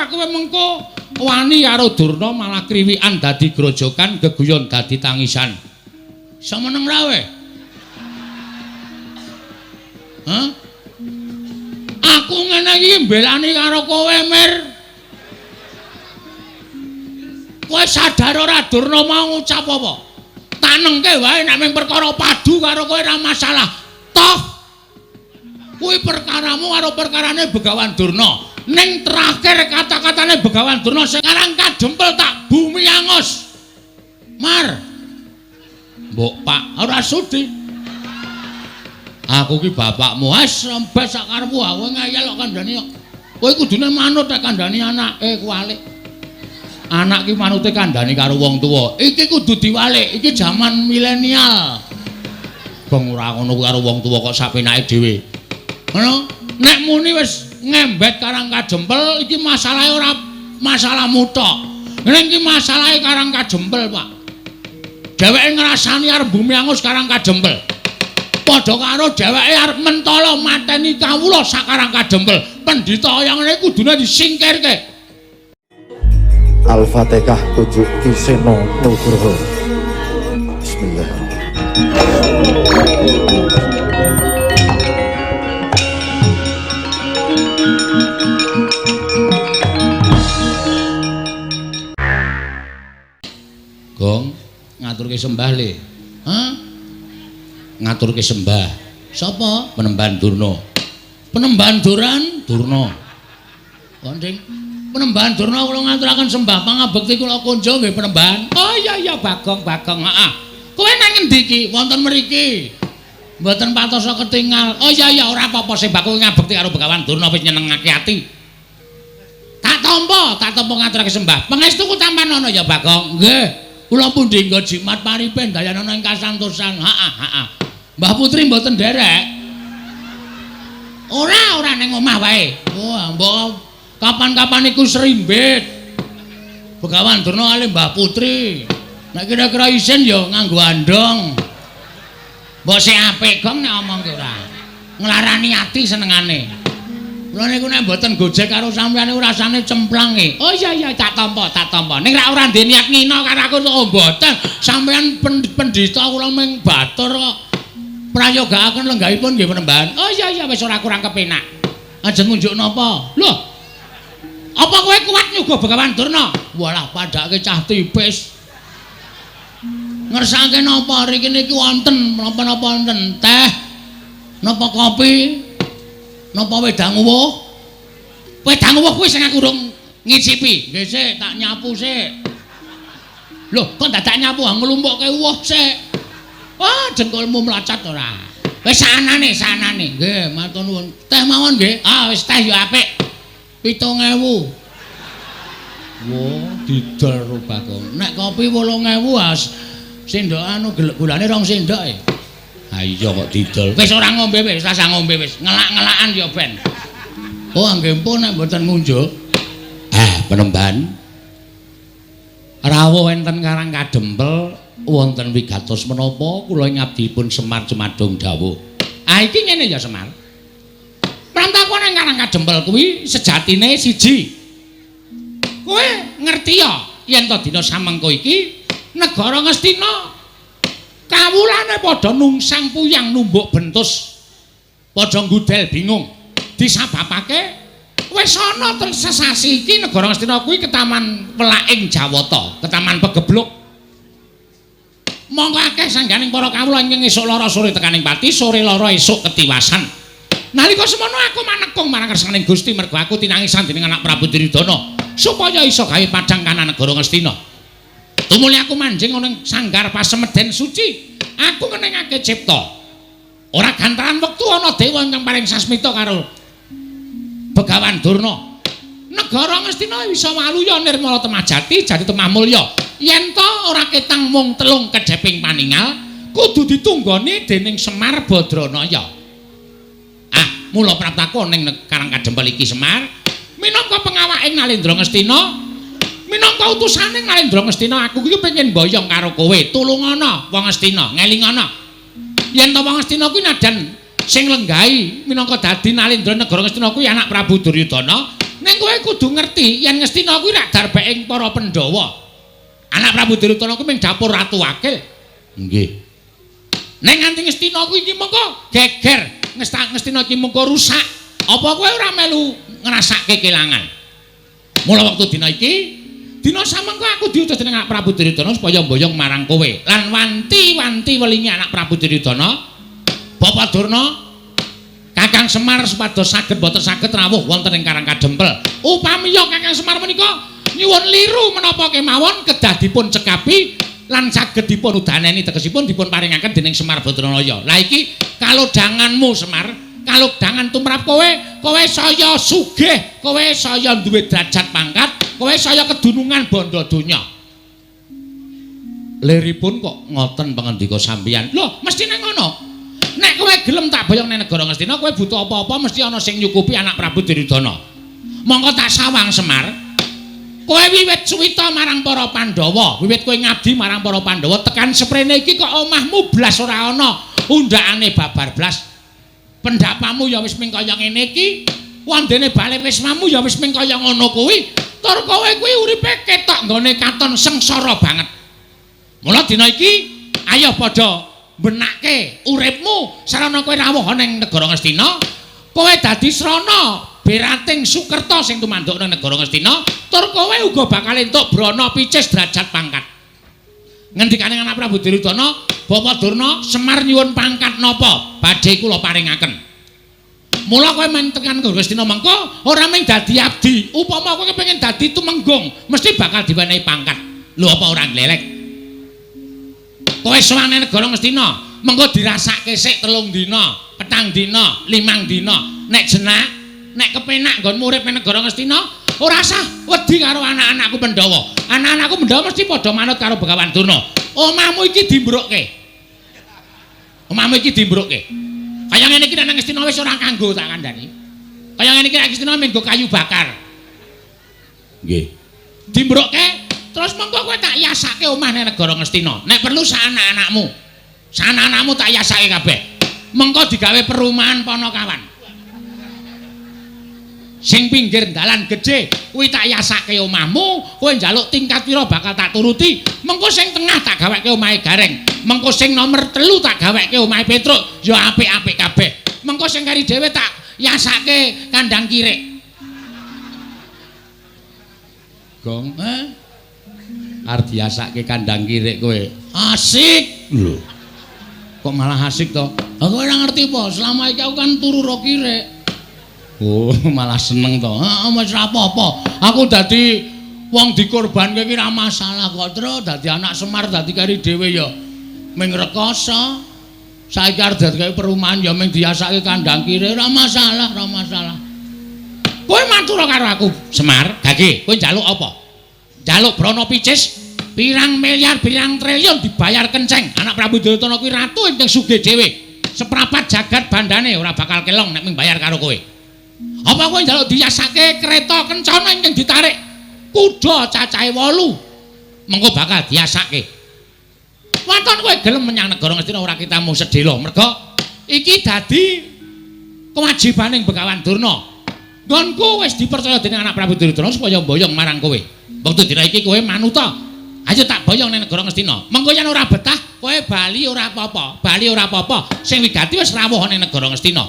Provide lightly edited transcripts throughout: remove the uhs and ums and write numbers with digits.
kowe mengko wani karo Durna malah kriwikan dadi grojokan, geguyon dadi tangisan. Iso meneng ra we? Hah? Aku ngene iki mbelani karo kowe, Mir. Kowe sadar ora Durna mau ngucap apa? Tak nengke wae nek mung perkara padu karo kowe ora masalah. Toh kuwi perkaramu karo perkarane Begawan Durna. Ning terakhir kata-katane Begawan Durna sekarang kadempel tak bumi angus. Mar. Mbok Pak, ora sudi. Aku ki bapakmu, wis rembes sak karepmu, kowe ngayal kok kandhani kok. Kowe kudune manut nek kandhani anake kuwalik. Anak ki manute kandhani karo wong tuwa. Iki kudu diwalik, iki jaman milenial. Bang ora ngono karo wong tuwa kok sapenake dhewe. Ngono, nek muni wis ngembet Karang Kajempel iki masalahe ora masalahmu tok. Ning iki masalahe Karang Kajempel, Pak. Dheweke ngrasani arep bumi angus Karang Kajempel. Padha karo dheweke arep mentala mateni kawula sak Karang Kajempel. Pendhita kaya ngene kudune disingkirke. Al-Fatihah tujuh Kiseno Nugroho. Bismillah. Gong, ngaturke sembah le. Hah? Ngaturke sembah. Sapa? Penemban Durna. Penemban Durna. Konding. Penemban Durna kula ngaturaken sembah pangabekti kula kunjo nggih Penemban. Oh iya Bagong, heeh. Kowe nang endi iki? Wonten mriki. Mboten patosa ketingal. Oh iya ora apa-apa sembah kowe ngabekti karo Begawan Durna wis nyenengake ati. Tak tampa ngaturake sembah. Pangestuku tampan ana ya Bagong. Nggih. Kula pundi nggo jimat paripen dayanana ing kasantosan. Heeh. Mbah Putri mboten nderek. Ora ning omah wae. Wah, mbok kapan-kapan iku serimbit. Begawan Durna kali Mbah Putri. Nek kira-kira isin ya nganggo andong. Mbok sik apik gong nek omong ki ora. Nglarani ati senengane. Kula niku nek mboten gojek karo sampeyan niku rasane cemplang e. Oh iya tak tampa. Ning ora ndek niat ngina karo aku kok mboten. Sampeyan pendhita kula mung batur kok. Prayogakaken lenggahipun nggih Penemban. Oh iya wis ora kurang kepenak. Ajeng ngunjuk napa? Lho. Apa kowe kuat nyuga Begawan Durna? Walah padake cah tipis. Ngersake napa riki niki wonten menapa-napa wonten teh? Napa kopi? Napa wedang uwuh? Wedang uwuh kuwi sing aku urung ngicipi. Nggih sik tak nyapu sik. Lho, kok dadak nyapu nglumpukke uwuh sik. Wah, jengkolmu mlacat ora. Wis sanane. Nggih, matur nuwun. Teh mawon nggih. Ah, wis teh ya apik. 7.000. Wo, didol ro Bagong. Nek kopi 8.000 sendok anu gulane 2 sendok e. Ha iya kok didol. Wis ora ngombe wis, rasa ngombe wis. Ngelak-ngelakan ya ben. Oh, nggih pun nek mboten ngunjuk. Penemban. Rawuh enten Karang Kadempel wonten wigatos menapa kula ngabdipun Semar Cemadung dawuh. Iki ngene ya Semar. Prantaku nang Karang Kadempel kuwi sejatine siji. Kowe ngerti ya yen to dina samengko iki negara Ngastina kawulane padha nungsang puyang numbuk bentus padha nggudel bingung disababake wis ana sesasi iki negara Ngastina kuwi ketaman Welaing Jawata, ketaman Pegebluk. Monggo akeh sangganing para kawula ing esuk lara sore tekaning pati, sore lara esuk ketiwasan. Nalika semono aku manekung marang kersaning Gusti mergo aku tinangisan dening anak Prabu Duryudana supaya iso gawe padang kana negara Ngastina. Tumuli aku manjing ana ing sanggar pasemeden suci. Aku ngenengake cipta. Ora gantaran wektu ana dewa ingkang paring sasmita karo Begawan Durna. Negara Ngastina bisa waluya nirmala temajati, jati temah mulya. Yen to ora ketang mung telung kedheping paningal, kudu ditunggoni dening Semar Badranaya. Mula praptaku ning Karang Kadempel iki Semar minangka pengawaking Nalendra Ngastina, minangka utusaning Nalendra Ngastina aku iki pengen boyong karo kowe. Tulungana wong Ngastina, ngelingana. Yen to wong Ngastina kuwi nadan sing lenggahi minangka dadi Nalendra negara Ngastina kuwi anak Prabu Duryudana, Ning kowe kudu ngerti yen Ngastina kuwi rak darbeking para Pandhawa. Anak Prabu Duryudana kuwi ming dapur Ratu Wakil. Nggih. Ning nganti Ngastina kuwi iki mengko geger, Ngastina iki mengko rusak. Apa kowe ora melu ngrasake kelangan? Mula wektu dina iki, dina samengko aku diutus dening Anak Prabu Duryudana supaya mboyong marang kowe lan wanti-wanti welingi Anak Prabu Duryudana, Bapak Durna, Kakang Semar supados saged boten saged rawuh wonten ing Karang Kadempel. Upamiya Kakang Semar menika nyuwun liru menapa kemawon kedah dipun cekapi lan saged dipun udaneni tegesipun dipun paringaken dening Semar Badranaya. Lah iki kalodhanganmu Semar, kalodhangan tumrap kowe saya sugih, kowe saya duwe derajat pangkat, kowe saya kedunungan bondo donya. Liripun kok ngoten pangandika sampeyan. Lho, mestine ngono. Nek kowe gelem tak boyong ning negara Ngastina, kowe butuh apa-apa mesti ana sing nyukupi Anak Prabu Duryudana. Monggo tak sawang Semar. Kowe wiwit suwita marang para Pandhawa, wiwit kowe ngabdi marang para Pandhawa, tekan seprene iki kok omahmu blas ora ana undakane babar blas. Pendapamu ya wis ming kaya ngene iki, wandene bale wismamu ya wis ming kaya ngono kuwi. Tur kowe kuwi uripe ketok nggone katon sengsara banget. Mula dina iki ayo padha benake uripmu sarana kowe rawuh ning negara Ngastina. Kowe dadi srana Berating Sukerta sing tumanduk nang negara Ngastina, tur kowe uga bakal entuk brana picis derajat pangkat. Ngendikane Anak Prabu Duryudana, Bapak Durna, Semar nyuwun pangkat napa? Badhe kula paringaken. Mula kowe men tekan Ngastina mengko ora mung dadi abdi, upama kowe kepengin dadi tumenggung, mesti bakal diwenehi pangkat. Lho apa ora glelek? Kowe sowane negara Ngastina, mengko dirasake sik 3 dina, 4 dina, 5 dina. Nek jenak, nek kepenak nggon urip ning negara Ngastina, ora usah wedi karo anak-anakku Pandhawa. Anak-anakku Pandhawa mesti padha manut karo Begawan Durna. Omahmu iki dimbrukke. Omahmu iki dimbrukke. Kaya ngene iki nang Ngastina wis ora kanggo tak kandhani. Kaya ngene iki nang Ngastina menggo kayu bakar. Nggih. Dimbrukke terus mengko kowe tak yasake omah ning negara Ngastina. Nek perlu sak anak-anakmu. Sak anak-anakmu tak yasake kabeh. Mengko digawe perumahan Panakawan. Sing pinggir dalan gedhe kuwi tak yasake omahmu, kowe njaluk tingkat pira bakal tak turuti. Mengko sing tengah tak gaweke omahe Gareng, mengko sing nomor 3 tak gaweke omahe Petruk, ya apik-apik kabeh. Mengko sing kari dhewe tak yasake kandang kirik. Gong, arep diasake kandang kirik kowe. Asik lho. Kok malah asik to? Aku ora ngerti po, selama iki aku kan turu ro kirik. Oh, malah seneng to. Heeh, wis ora apa-apa. Aku dadi wong dikorbanke iki ora masalah kok, Tru. Dadi anak Semar dadi kari dhewe ya ming rekoso. Saiki arep dadi perumahan ya ming diasake kandang kire, ora masalah, ora masalah. Kowe matur karo aku, Semar. Gage, kowe njaluk apa? Njaluk brana picis, pirang miliar, pirang triliun dibayar kenceng. Anak Prabu Duryudana kuwi ratu ing sugih dhewe. Seprapat jagat bandane ora bakal kelong nek ming bayar karo kowe. Apa kowe njaluk diyasake kereta kencana ingkang ditarik kuda cacahe 8 mengko bakal diyasake. Waton kowe gelem menyang negara Ngastina ora kitamu sedhela merga iki dadi kewajibaning Begawan Durna. Nggonku wis dipercaya dening Anak Prabu Duryudana supaya mboyong marang kowe. Wektu dina iki kowe manuta. Ayo tak boyong ning negara Ngastina. Mengko yen ora betah kowe bali ora apa-apa. Bali ora apa-apa. Sing wigati wis rawuh ning negara Ngastina.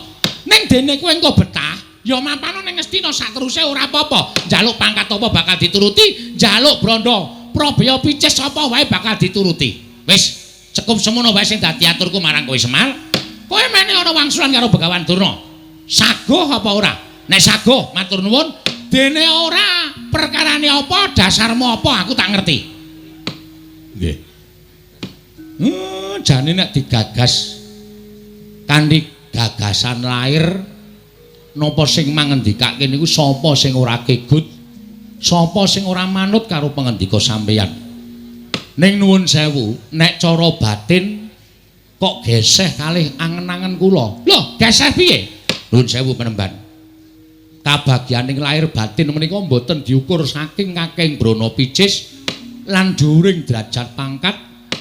Ning dene kowe engko betah ya mampano ning Ngastina sak teruse ora apa-apa. Njaluk pangkat apa bakal dituruti, njaluk branda Prabaya picis apa wae bakal dituruti. Wis, cukup semono wae sing dadi aturku marang kowe Semar. Kowe meneh ana wangsulan karo Begawan Durna. Saguh apa ora? Nek saguh, matur nuwun. Dene ora, perkarane apa, dasarmu apa, aku tak ngerti. Nggih. Jane nek digagas kanthi gagasan lair napa sing mangendikake niku sapa sing ora kegut, sapa sing ora manut karo pangendika sampeyan. Ning nuwun sewu, nek cara batin kok geseh kalih angen-angen kula. Lho, geseh piye? Nuwun sewu penemban. Kabagyaning lair batin menika mboten diukur saking kakeng brana picis lan dhuwuring derajat pangkat,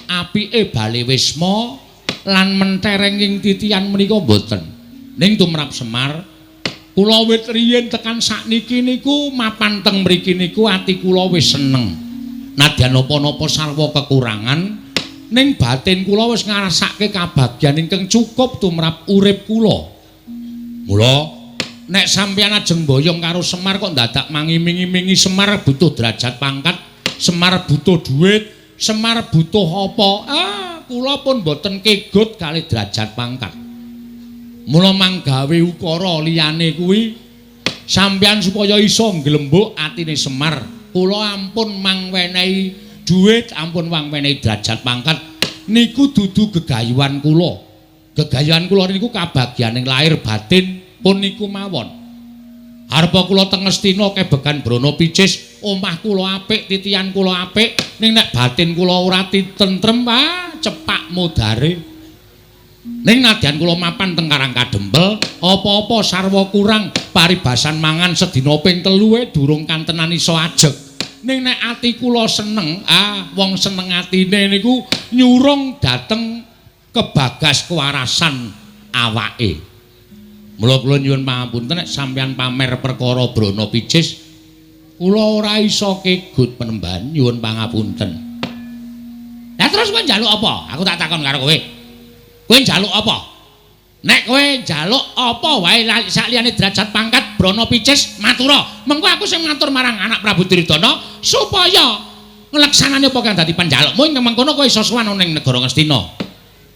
apike bale wisma lan menterenging titian menika mboten. Ning tumrap Semar Kula wit riyin tekan sakniki niku mapan teng mriki niku ati kula wis seneng. Nadyan napa-napa sarwa kekurangan ning batin kula wis ngrasake kabagyan ingkang cukup tumrap urip kula. Mula nek sampeyan ajeng boyong karo Semar kok dadak mangiming-imingi Semar butuh derajat pangkat, Semar butuh duit, Semar butuh apa? Kula pun boten kegut kalih derajat pangkat. Mula manggawe ukara liyane kuwi sampeyan supaya iso nglembuk atine Semar. Kula ampun mangwenehi dhuwit, ampun mangwenehi derajat pangkat niku dudu gegayuhan kula. Gegayuhan kula niku kabagyaning lahir batin pun niku mawon. Arepa kula teng Ngastina kebegan Brana Picis, omah kula apik, titian kula apik, ning nek batin kula ora tentrem, cepak modare. Ning nadyan kula mapan teng Karangkadempel, apa-apa sarwa kurang, paribasan mangan sedina ping 3 durung kantenan iso ajeg. Ning nek ati kula seneng, wong seneng atine niku nyurung dateng kebagas kewarasan awake. Mula kula nyuwun pangapunten nek sampeyan pamer perkara Brana Picis, kula ora iso kegut penemban, nyuwun pangapunten. Lah terus kowe njaluk apa? Aku tak takon karo kowe. Kowe njaluk apa? Nek kowe njaluk apa wae sakliyane derajat pangkat Brana Picis matura. Mengko aku sing matur marang anak Prabu Duryudana supaya ngleksanane apa kang dadi panjalukmu ing mengkono kowe iso sowan ning negara Ngastina.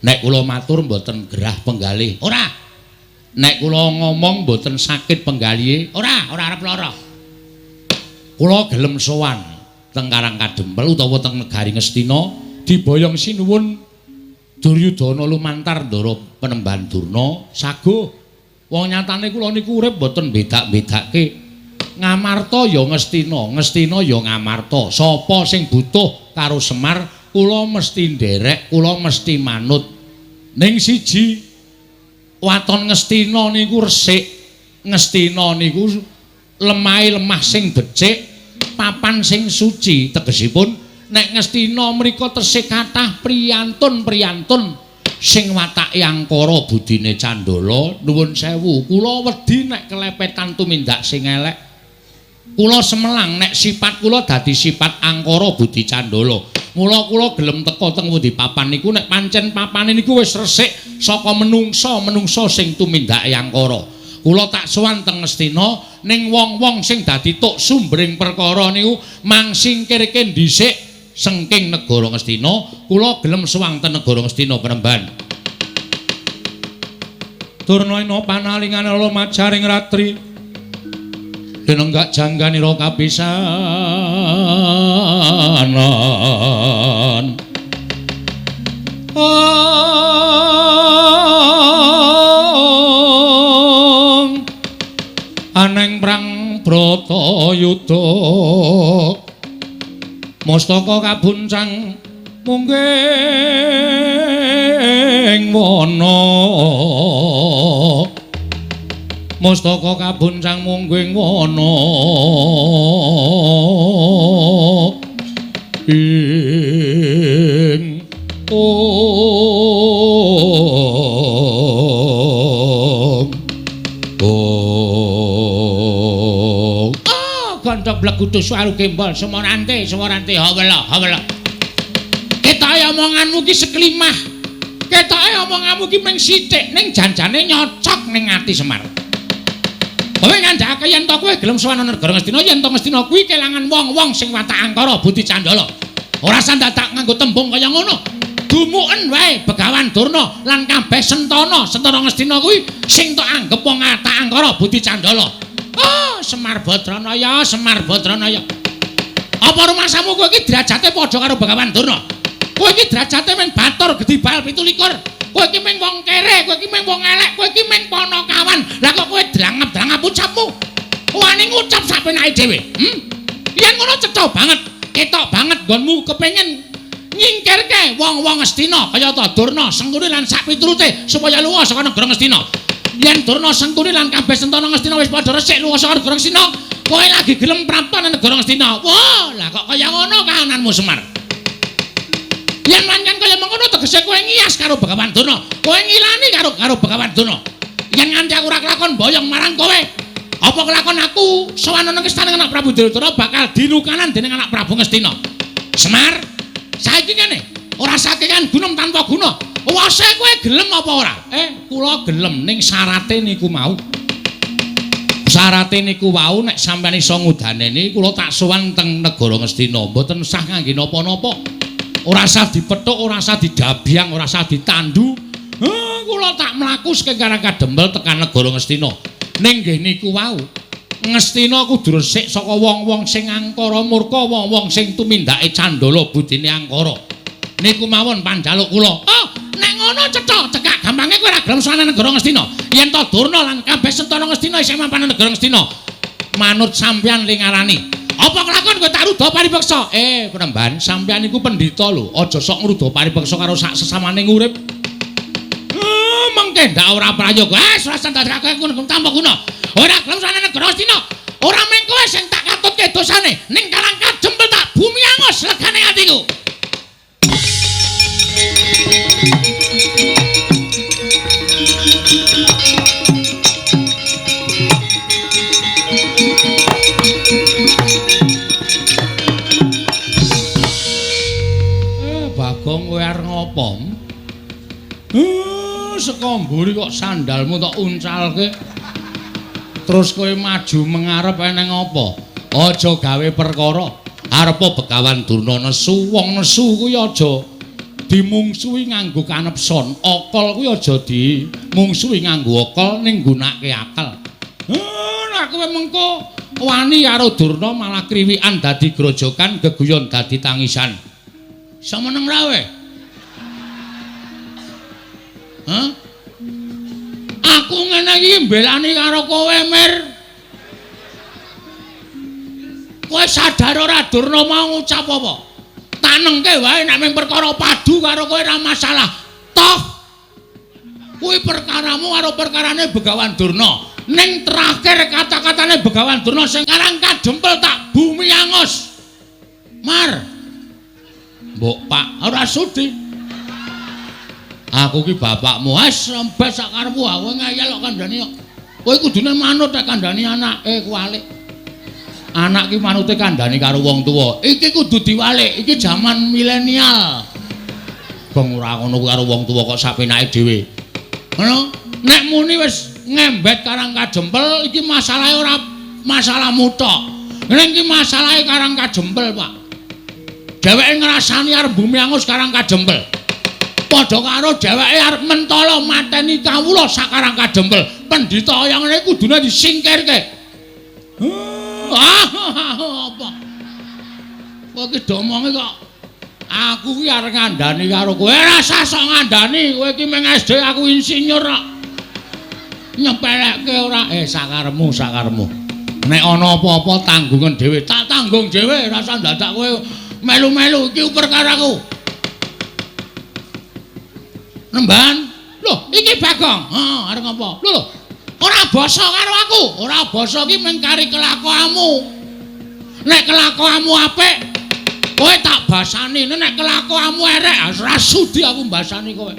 Nek kula matur mboten gerah penggalih. Ora. Nek kula ngomong mboten sakit penggalihe. Ora arep lara. Kula gelem sowan teng Karangkadempel utawa teng negari Ngastina diboyong sinuwun Duryudana lumantar ndara penemban Durna saguh. Wong nyatane kula niku urip mboten bedak-bedake. Ngamarta ya Ngastina, Ngastina ya Ngamarta. Sapa sing butuh karo Semar, kula mesti nderek, kula mesti manut. Ning siji waton Ngastina niku resik. Ngastina niku lemah sing becik, papan sing suci tegesipun nek Ngastina mriko tesih kathah priyantun-priyantun sing watake angkara budine Candala. Nuwun sewu, kula wedi nek kelepetan tumindak sing elek. Kula semelang nek sifat kula dadi sifat angkara budi Candala. Mula kula gelem teka teng pundi papan niku nek pancen papane niku wis resik saka menungsa sing tumindake angkara. Kula tak sowan teng Ngastina ning wong-wong sing dadi tuk sumbering perkara niku mangsingkirke dhisik sengking negara Ngastina, kula gelem sowan teng negara Ngastina Penemban. Turnayana panalingane lumajaring ratri denenggak jangganira kapisanan. Aneng prang Bratayuda mastaka kabuncang mungging wana. Mastaka kabuncang mungging wana ing Gandha blegudu suaru kembal semorante hawala. Ketoke omonganmu ki seklimah. Ketoke omonganmu ki mung sithik ning janjane nyocok ning ati Semar. Kowe ngandhake yen to kowe gelem sowan negara Ngastina, yen to Ngastina kuwi kelangan wong-wong sing watak angkara budi Candala. Ora sandadak nganggo tembung kaya ngono. Dumuken wae Begawan Durna lan kabeh Sentana Ngastina kuwi sing tok anggep wong watak angkara budi Candala. Semar Badranaya. Apa rumasamu kowe iki derajate padha karo Begawan Durna? Kowe iki derajate men batur gedibal 17. Kowe iki meng wong kere, kowe iki meng wong elek, kowe iki meng ponokawan. Lah kok kowe drangap-drangap ucapmu? Wani ngucap sapenake dhewe. Yen ngono cetha banget, ketok banget nggonmu kepengin nyingkirke wong-wong Ngastina kaya ta Durna, Sengkuni lan sak piturute supaya lunga saka negara Ngastina. Yen Durna, Sengkuni lan kabeh Sentana Ngastina wis padha resik lunga saka negara Ngastina, kowe lagi gelem prapta nang negara Ngastina. Wah, lah kok kaya ngono kahananmu Semar. Yen pancen kaya mengkono tegese kowe ngiyas karo Begawan Durna, kowe ngilani karo Begawan Durna. Yen nganti aku ora kelakon boyong marang kowe, Apa kelakon aku sowan nang istane anak Prabu Duryudana bakal dinukanan dening anak Prabu Ngastina. Semar, saiki ngene, ora sakekan gunung tanpa guna. Wase kowe gelem apa ora? Kula gelem ning syarate niku mau. Syarate niku wau nek sampeyan iso ngudaneni kula tak sowan teng negara Ngastina, mboten sah kangge napa-napa. Ora usah dipethuk, ora usah didabyang, ora usah ditandu. Kula tak mlaku saking Karangkadempel tekan negara Ngastina. Ning nggih niku wau. Ngastina kudu resik saka wong-wong sing angkara murka, wong-wong sing tumindake candala budine angkara. Niku mawon panjaluk kula. Nek ngono cekak gampange kowe ora gelem sowan negara Ngastina. Yen to Durna lan kabeh Sentara Ngastina isih mapan negara Ngastina. Manut sampeyan ling ngarani. Apa kelakon kowe tak ruda paripeksa? Penemban, sampeyan iku pendhita lho, aja sok ngruda paripeksa karo sak sesamaning urip. Mengke ndak ora prayoga. Ora sandhasake ngono tanpa guna. Ora gelem sowan negara Ngastina. Ora mung kowe sing tak katutke dosane. Ning Karangkadempel tak bumi angus legane atiku. Bagong kowe arep ngopo? Saka mburi kok sandalmu tok uncalke. Terus kowe maju mengarep eneng apa? Aja gawe perkara. Arepa Begawan Durna nesu, wong nesu kuwi aja dimungsuhi nganggo kanepson. Akal kuwi aja dimungsuhi nganggo akal ning nggunakake akal. Nek kowe mengko wani karo Durna malah kriwikan dadi grojokan, geguyon dadi tangisan. Semeneng ra we? Aku ngene iki mbelani karo kowe, Mir. Kowe sadar ora Durna mau ngucap apa? Tak nengke wae nek mung perkara padu karo kowe ora masalah. Toh kuwi perkaramu karo perkarane Begawan Durna. Ning terakhir kata-katane Begawan Durna sing Karangkadempel tak bumi angus. Mar. Mbok Pak, ora sudi. Aku ki bapakmu, wis rembes sak karepmu, kowe ngayal kok kandhani kok. Kowe kudune manut nek kandhani anake kuwalik. Anak ki manute kandhani karo wong tuwa. Iki kudu diwalik, iki jaman milenial. Bang ora ngono karo wong tuwa kok sapenake dhewe. Ngono, nek muni wis ngembet Karangkadempel iki masalahe ora masalahmu tok. Ning iki masalahe Karangkadempel, Pak. Dheweke ngrasani arep bumi angus Karangkadempel. Padha karo dheweke arep mentala mateni kawula sak Karangkadempel. Pendhita yang ngene kudune disingkirke. Apa? Kowe ki domonge kok aku ki arep ngandani karo kowe. Ora usah sok ngandani, kowe ki meng SD aku insinyur kok. Nyepelekke ora sakaremu. Nek ana apa-apa tanggungan dhewe, tak tanggung dhewe, ora usah dadak kowe melu-melu iki perkaraku. Nemban, lho iki Bagong. Arep ngopo? Lho, ora basa karo aku. Ora basa ki mung kari kelakuanmu. Nek kelakuanmu apik, kowe tak basani. Nek kelakuanmu elek, ora sudi aku mbasani kowe.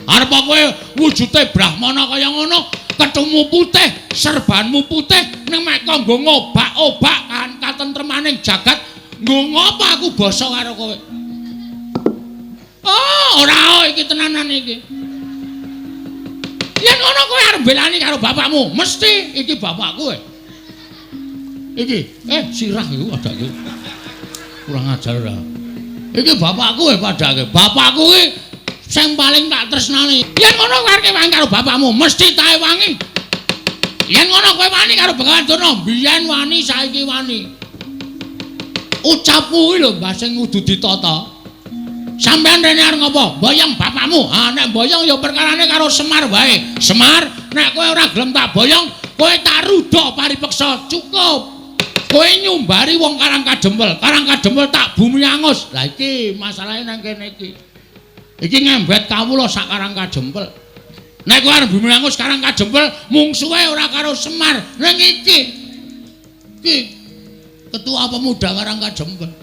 Arep kowe wujude brahmana kaya ngono, ketemu putih, serbanmu putih, ning mek kanggo ngobak-obak kan katentremaning jagat. Nggo ngopo aku basa karo kowe? Ora iki tenanan iki. Yen ngono kowe arep belani karo bapakmu, mesti iki bapakku. Iki, sirah iku padake. Kurang ajar ora. Iki bapakku padake. Bapakku iki sing paling tak tresnani. Yen ngono kowe arep wangi karo bapakmu, mesti tae wangi. Yen ngono kowe wani karo Begawan Durna, biyen wani, saiki wani. Ucapmu kuwi lho mbah sing kudu ditata. Sampeyan rene arep ngopo? Boyong bapakmu. Nek boyong ya perkarane karo Semar wae. Semar, nek kowe ora gelem tak boyong, kowe tak ruda paripeksa. Cukup. Kowe nyumbari wong Karangkadempel. Karangkadempel tak bumi angus. Lah iki masalahe nang kene iki. Iki ngembet kawula sak Karangkadempel. Nek kowe arep bumi angus Karangkadempel, mungsuhe ora karo Semar. Ning iki Ketua Pemuda Karangkadempel.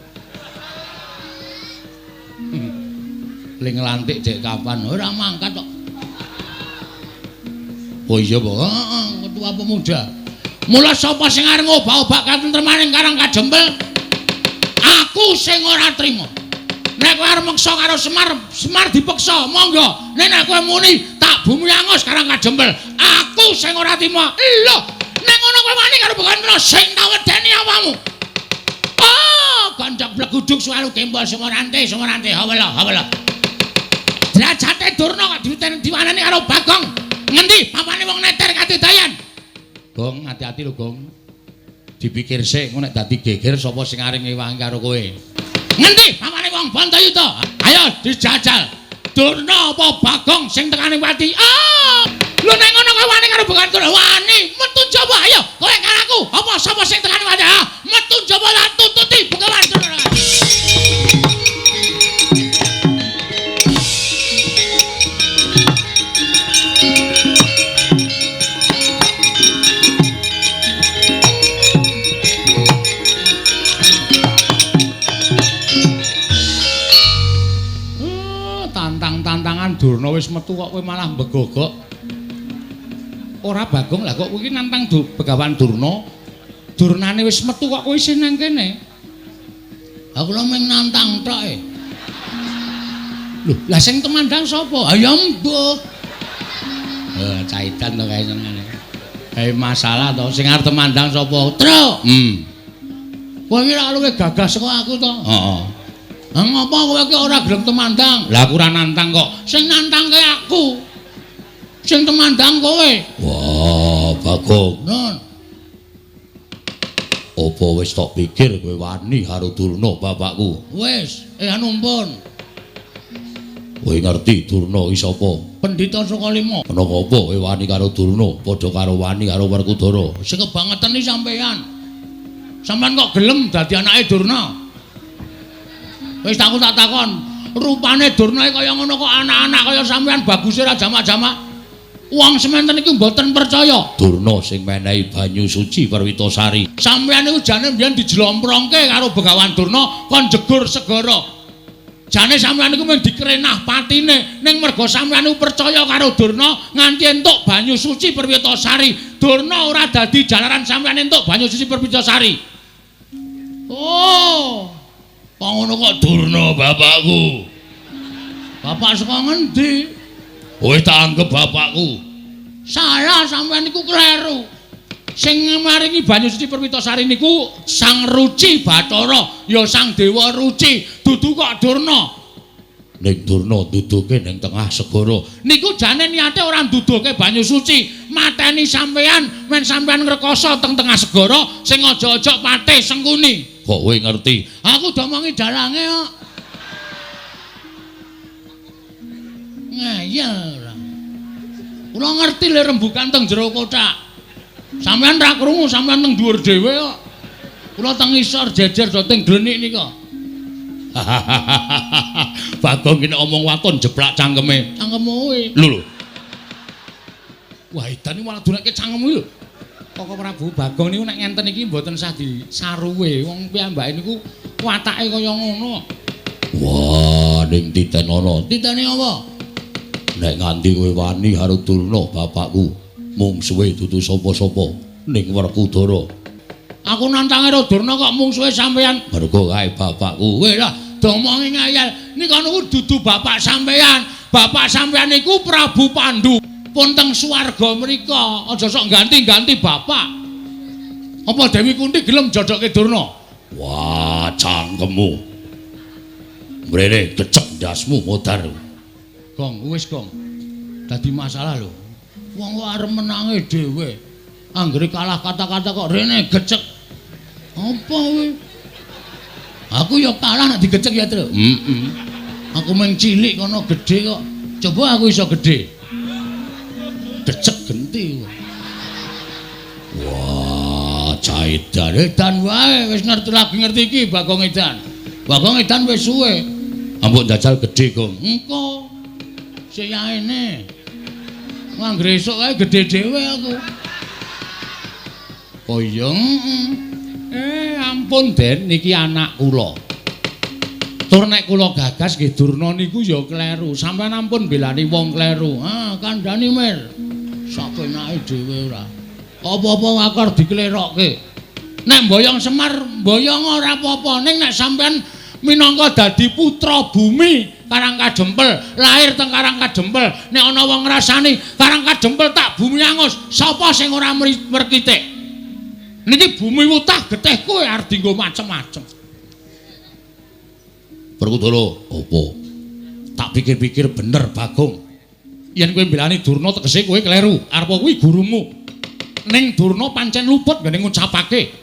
Ling lantik cek kapan ora mangkat kok. Oh iya, Pak. Ketua Pemuda. Mula sapa sing arep ngobah-obah katentremaning Karang Kajembel? Aku sing ora trima. Nek kowe arep meksa karo Semar dipeksa, monggo. Nek kowe muni tak bumi angus Karang Kajembel, aku sing ora trima. Lho, nek ngono kowe wani karo Bagandra sing tak wedeni awamu. Oh, gondok bleguduk suwalu kembol Semorante, hawala. Derajate Durna kok diwanani karo Bagong. Ngendi papane wong neter katidayan? Gong, hati-hati lho, Gong. Dipikir sik, engko nek dadi geger sapa sing arep ngewangi karo kowe. Ngendi papane wong Bantayuda? Ayo dijajal. Durna apa Bagong sing tekane pati? Ah! Lho nek ngono kowe wani karo Bagandra, wani metu njaba ayo. Kowe karo aku, apa sapa sing tekane pati? Ah, metu njaba lan tututi Begawan Durna. Tantangan Durna wis metu kok kowe malah mbegogok. Ora Bagong lah kok kowe iki nantang Begawan Durna. Durnane wis metu kok kowe isih nang kene. Aku lho mung nantang tok e. Lho, lah sing temandang sapa? Ya mbuh. Caitan to kae senengane. Masalah to sing arep temandang sapa? Truk. Kowe iki ora luwih gagah saka aku to? Heeh. Ngapa kowe iki ora gelem temandang? Lah aku ora nantang kok. Sing nantangke aku. Sing temandang kowe. Wah, Bagong. Nun. Apa wis tok pikir kowe wani karo Durna bapakku? Wis, anu mpun. Kowe ngerti Durna iki sapa? Pendhita Sukalima. Menapa apa kowe wani karo Durna padha karo wani karo Werkudara? Sing kebangetan iki sampean. Sampeyan kok gelem dadi anake Durna? Wis tak takon, rupane Durna kaya ngono kok anak-anak kaya sampean baguse ra jamak-jamak. Wong sementen iki mboten percaya. Durna sing menehi banyu suci Perwitasari. Sampeyan niku jane mbiyen dijlomprongke karo Begawan Durna kon jegur segara. Jane sampeyan niku mung dikrenah patine ning merga sampeyan niku percaya karo Durna nganti entuk banyu suci Perwitasari. Durna ora dadi jalaran sampeyan entuk banyu suci Perwitasari. Oh. Kok ngono kok Durna bapakku? Bapak saka ngendi? Wis tak anggap bapakku. Salah sampean niku kleru. Sing maringi banyu suci Perwitasari niku Sang Ruci Bathara, ya Sang Dewa Ruci, dudu kok Durna. Ning Durna duduke ning tengah segara. Niku jane niate ora nduduke banyu suci, mateni sampean men sampean ngrekoso teng tengah segara sing aja-aja patih sengkuni. Kok kowe ngerti? Aku domongi dalange kok. Ngeyel ora. Kula ngerti le rembugan teng jero kotak. Sampeyan ra krungu, sampeyan teng dhuwur dhewe kok. Kula teng isor jejer do teng glenik nika. Bagong iki omong waton jeblak cangkeme. Cangkemmu kowe. Lho. Wah, edan iki malah dunake cangkemmu lho. Koko Prabu Bagong niku nek ngenten iki mboten sah disaruwe. Wong piyambake niku watake kaya ngono. Wah, ning titen ana. Titene apa? Nek nganti kowe wani karo Durna bapakku, mung suwe dudu sapa-sapa ning Werkudara. Aku nantange karo Durna kok mung suwe sampeyan. Mergo kae bapakku. Weh lah, domongi ngayal. Nika niku dudu bapak sampeyan. Bapak sampeyan niku Prabu Pandu. Pun teng swarga mrika, aja sok ganti-ganti bapak. Apa Dewi Kunti gelem jodoke Durna? Wah, cangkemmu. Mrene gecek ndasmu modar. Gong, wis Gong. Dadi masalah lho. Wong kok arep menange dhewe. Anggere kalah kata-kata kok rene gecek. Apa kowe? Aku ya kalah nek digecek ya, Tru. Aku mung cilik kono gedhe kok. Coba aku iso gedhe. Gecek genti. Wah, caidan edan wae wis ngerti lagi ngerti iki Bagong edan. Bagong edan wis suwe. Ampun jajal gedhe, Gong. Engko sik yaene. Anggere esuk kae gedhe dhewe aku. Oh iya. Ampun Den, niki anak kula. Tur nek kula gagas nggih Durna niku ya kleru. Sampeyan ampun belani wong kleru. Ah, kandhani mir. Sapenake dhewe ora. Apa-apa aku arep diklerokke. Nek mboyong Semar, mboyong ora apa-apa, ning nek sampean minangka dadi putra bumi Karangkajempel, lahir teng Karangkajempel, nek ana wong ngrasani Karangkajempel tak bumi angus, sapa sing ora merkitik? Niki bumi wutah getih kowe arep dienggo macem-macem. Werkudara, apa? Tak pikir-pikir bener Bagong. Yen kowe mbelani Durna tegese kowe kleru, arep kuwi gurumu. Ning Durna pancen luput ngene ngucapake.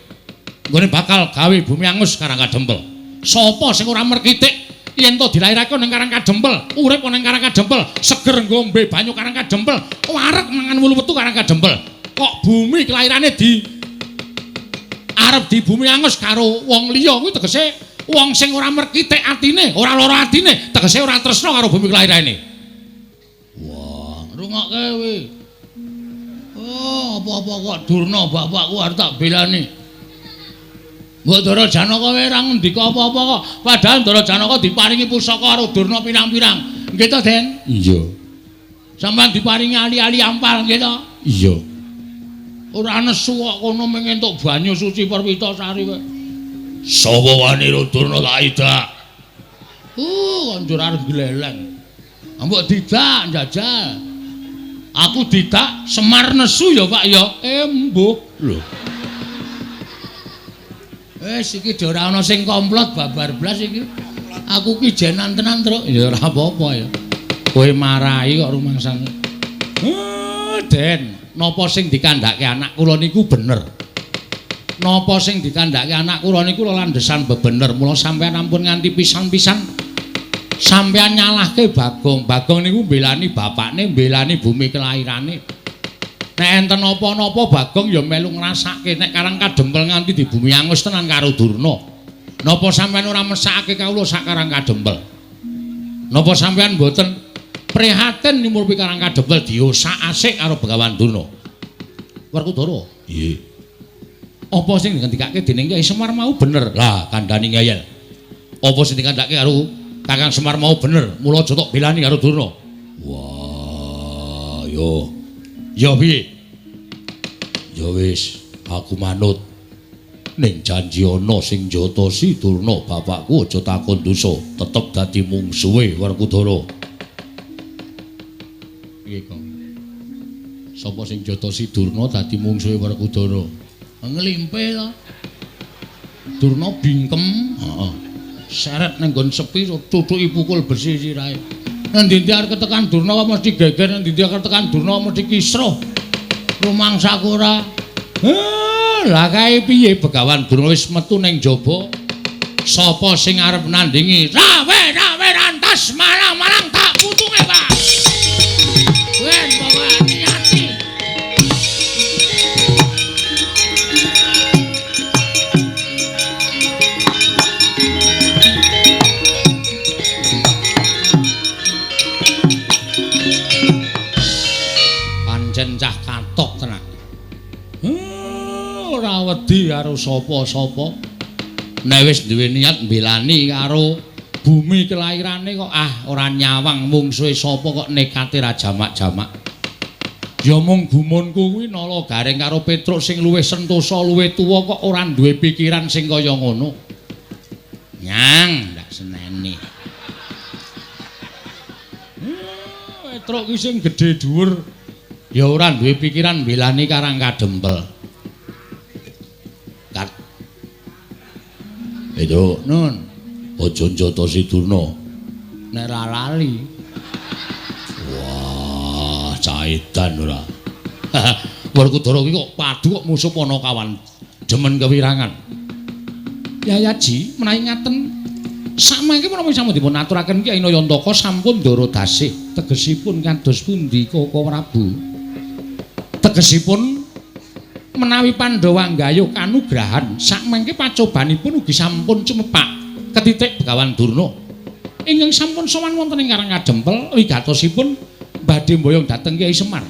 Nggone bakal gawe bumi angus Karangkajempel. Sapa sing ora merkitik yen to dilairake ning Karangkajempel, urip ning Karangkajempel, seger ngombe banyu Karangkajempel, wareg mangan wulu wetu Karangkajempel. Kok bumi kelairane arep di bumi angus karo wong liya kuwi tegese wong sing ora merkitik atine, ora lara atine, tegese ora tresna karo bumi kelairane. Wah, rungokke kowe. Oh, apa-apa kok Durna bapakku arep tak belani. Mbok Ndara Janaka wae ora ngendika apa-apa kok. Padahal Ndara Janaka diparingi pusaka karo Durna pirang-pirang. Nggih to, Den? Iya. Sampeyan diparingi ali-ali ampal nggih to? Iya. Ora nesu kok kono mung entuk banyu suci Perwitasari wae. Sapa wani Durna tak idak? Konjur arep gleleng. Mbok didak njajal. Aku didak Semar nesu ya, Pak ya. Mbuh. Lho. Wis iki ora ana sing komplot babar blas iki. Aku ki jenan tenan, Truk. Ya ora apa-apa ya. Kowe marahi kok rumangsane. Den, napa sing dikandhake anak kula niku bener. Napa sing dikandhake anak kula niku landhesan bebener. Mula sampeyan ampun nganti pisan-pisan sampeyan nyalahke Bagong. Bagong niku mbelani bapakne, mbelani bumi kelairane. Nek enten apa-napa Bagong ya melu ngrasake nek Karangkajempel nganti di bumi angus tenan karo Durna. Napa sampeyan ora mesakake kawula sak Karangkajempel? Napa sampeyan mboten prihatin nimurpi Karangkajempel diosak asik karo Begawan Durna? Werkudara. Nggih. Apa sing dikandikake dening Kyai Semar mau bener? Lah, kandhani ngeyel. Apa sing dikandhake karo Kakang Semar mau bener? Mula aja tok belani karo Durna. Wah, yo. Ya piye? Ya wis, aku manut. Ning janji ana sing njatosi Durna bapakku aja takon dosa, tetep dadi mungsuhe Werkudara. Piye, Kang? Sapa sing njatosi Durna dadi mungsuhe Werkudara? Nglimpe to. Durna bingkem, heeh. Seret nang nggon sepi cucuki pukul besi sirahe. Endi-endi arep ketekan Durna kok mesti geger, endi-endi arep ketekan Durna mesti kisruh. Rumangsaku ora. Lah kae piye Begawan Durna wis metu ning jaba. Sapa sing arep nandingi? Rawe rantas marang-marang tak putunge, Pak. Wen pokoke hati-hati. Cah katok tenan. Ora wedi karo sapa-sapa. Nek wis duwe niat mbelani karo bumi kelairane kok ora nyawang mungsuhe sapa kok nekate ra jamak-jamak. Ya mung gumunku kuwi nala garing karo Petruk sing luwih sentosa, luwih tuwa kok ora duwe pikiran sing kaya ngono. Nyang, ndak seneni. Petruk ki sing gedhe dhuwur ya ora duwe pikiran mbelani Karangkajempel. Kat. Itu nun, aja njatosi Durna. Nek ra lali. Wah, caitan ora. Werkudara iki kok padu kok musuh Panakawan. Demen kewirangan. Yayaji menawi ngaten samangke menapa sampun dipun aturaken Kyai Nayantaka sampun ndara dasih. Tegesipun kados pundi Koko Prabu? Tegesipun menawi Pandhawa nggayuh kanugrahan sakmengke pacobanipun ugi sampun cumepak ketitik Begawan Durna ingkang sampun sowan wonten ing Karangkajempel wigatosipun badhe mboyong dhateng Kyai Semar.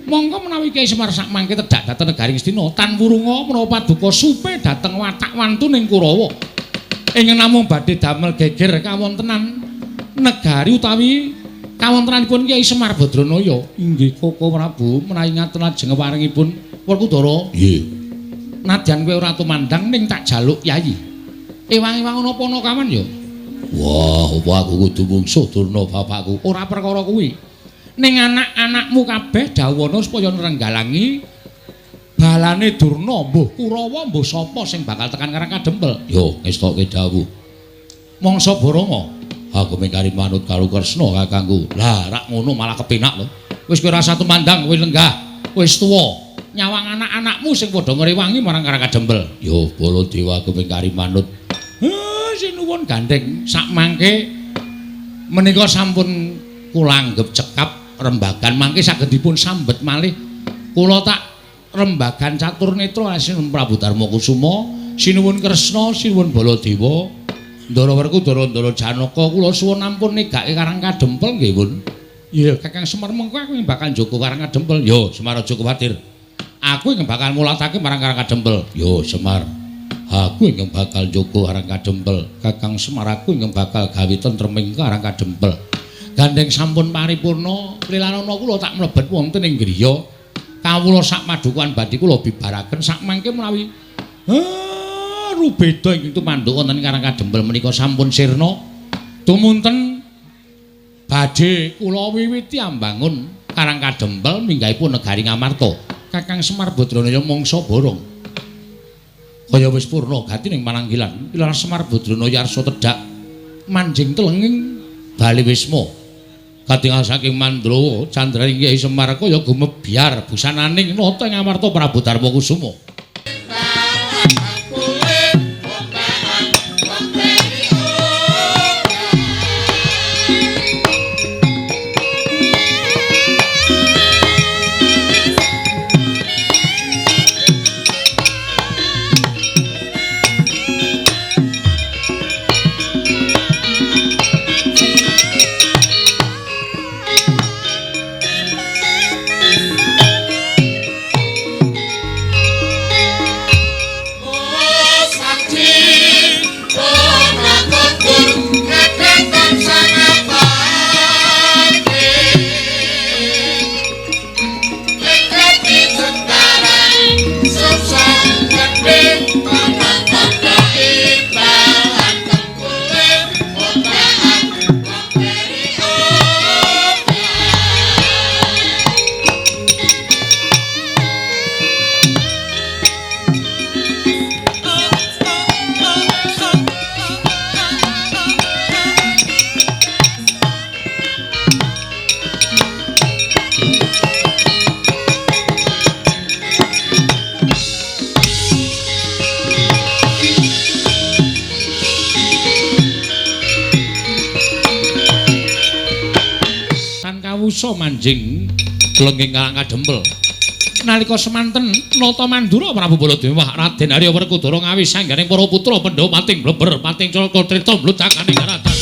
Monggo menawi Kyai Semar sakmangke tedhak dhateng negari Ngastina tan wurunga menawa paduka supe dhateng watak wantu ning Kurawa ingkang namung badhe damel geger kawontenan negari utawi kawontenanipun Kyai Semar Badranaya. Inggih Koko Prabu menawi ngaten lajeng waringipun Werkudara. Nggih. Nadyan kowe ora tumandang ning tak jaluk Yayi. Ewang-ewang napa ana kaman ya? Wah, apa aku kudu mungsuh Durna bapakku? Ora perkara kuwi. Ning anak-anakmu kabeh dawana supaya nrenggalangi balane Durna, mbuh Kurawa, mbuh sapa sing bakal tekan Karang Kadempel. Yo, ngestoke dawuh. Mangsa Baranga. Aku mengkari manut karo Kresna kakangku. Lah, rak ngono malah kepenak lho. Wis kowe rasa tumandang, kowe lenggah. Wis tuwa. Nyawang anak-anakmu sing padha ngrewangi marang Karang Kadempel. Yo, Baladewa aku mengkari manut. Sinuwun gandeng sak mangke menika sampun kula anggep cekap rembagan mangke saged dipun sambet malih. Kula tak rembagan catur netra Sinuwun Prabu Darma Kusuma, sinuwun Kresna, sinuwun Baladewa, Ndara Werkudara, Ndara Janaka, kula suwun ampun negake Karang Kadempel nggih, Pun. Iya, Kakang Semar mengko aku yang bakal njogo Karang Kadempel. Yo, Semar aja kuwatir. Aku yang bakal mulatake marang Karang Kadempel. Yo, Semar. Aku yang bakal njogo Karang Kadempel. Kakang Semar aku yang bakal gawe tentreming Karang Kadempel. Gandeng sampun paripurna, lilanana kula tak mlebet wonten ing griya. Kawula sak madukan badhe kula bibaraken sak mangke menawi rubeda ingkang tumanduk wonten Karang Kadempel menika sampun sirna. Tumunten badhe kula wiwiti ambangun Karang Kadempel minggahipun negari Ngamarta. Kakang Semar Badranaya mangsa borong. Kaya wis purna gati ning Mananggilan, Pilar Semar Badranaya arsa tedhak manjing telenging bali wisma. Katingal saking Mandrawa, candraning Kyai Semar kaya gumebyar busananing nata Ngamarta Prabu Darma Kusuma. Manjing lengging Karang Kadempel. Nalika semanten nata Mandura Prabu Baladewa Raden Arya Werkudara ngawi sangganing para putra Pandhawa pating bleber pating Caka Trita mludakaning karatan.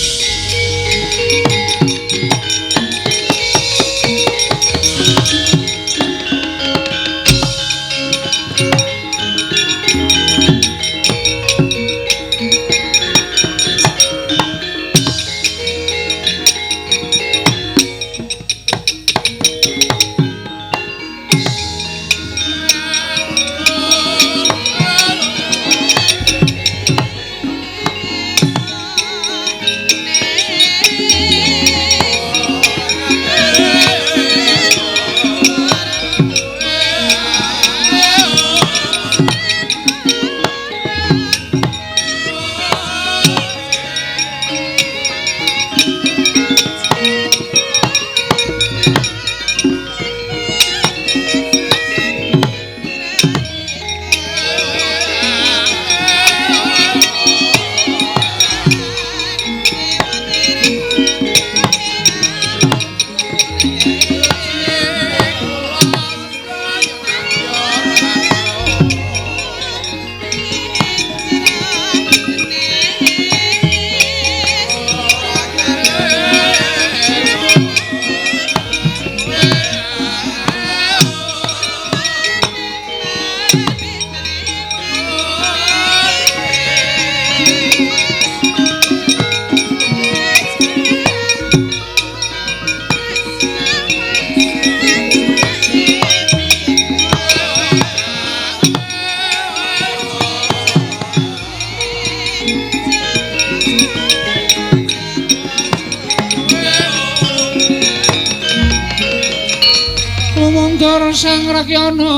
Bathara Sang Rakyana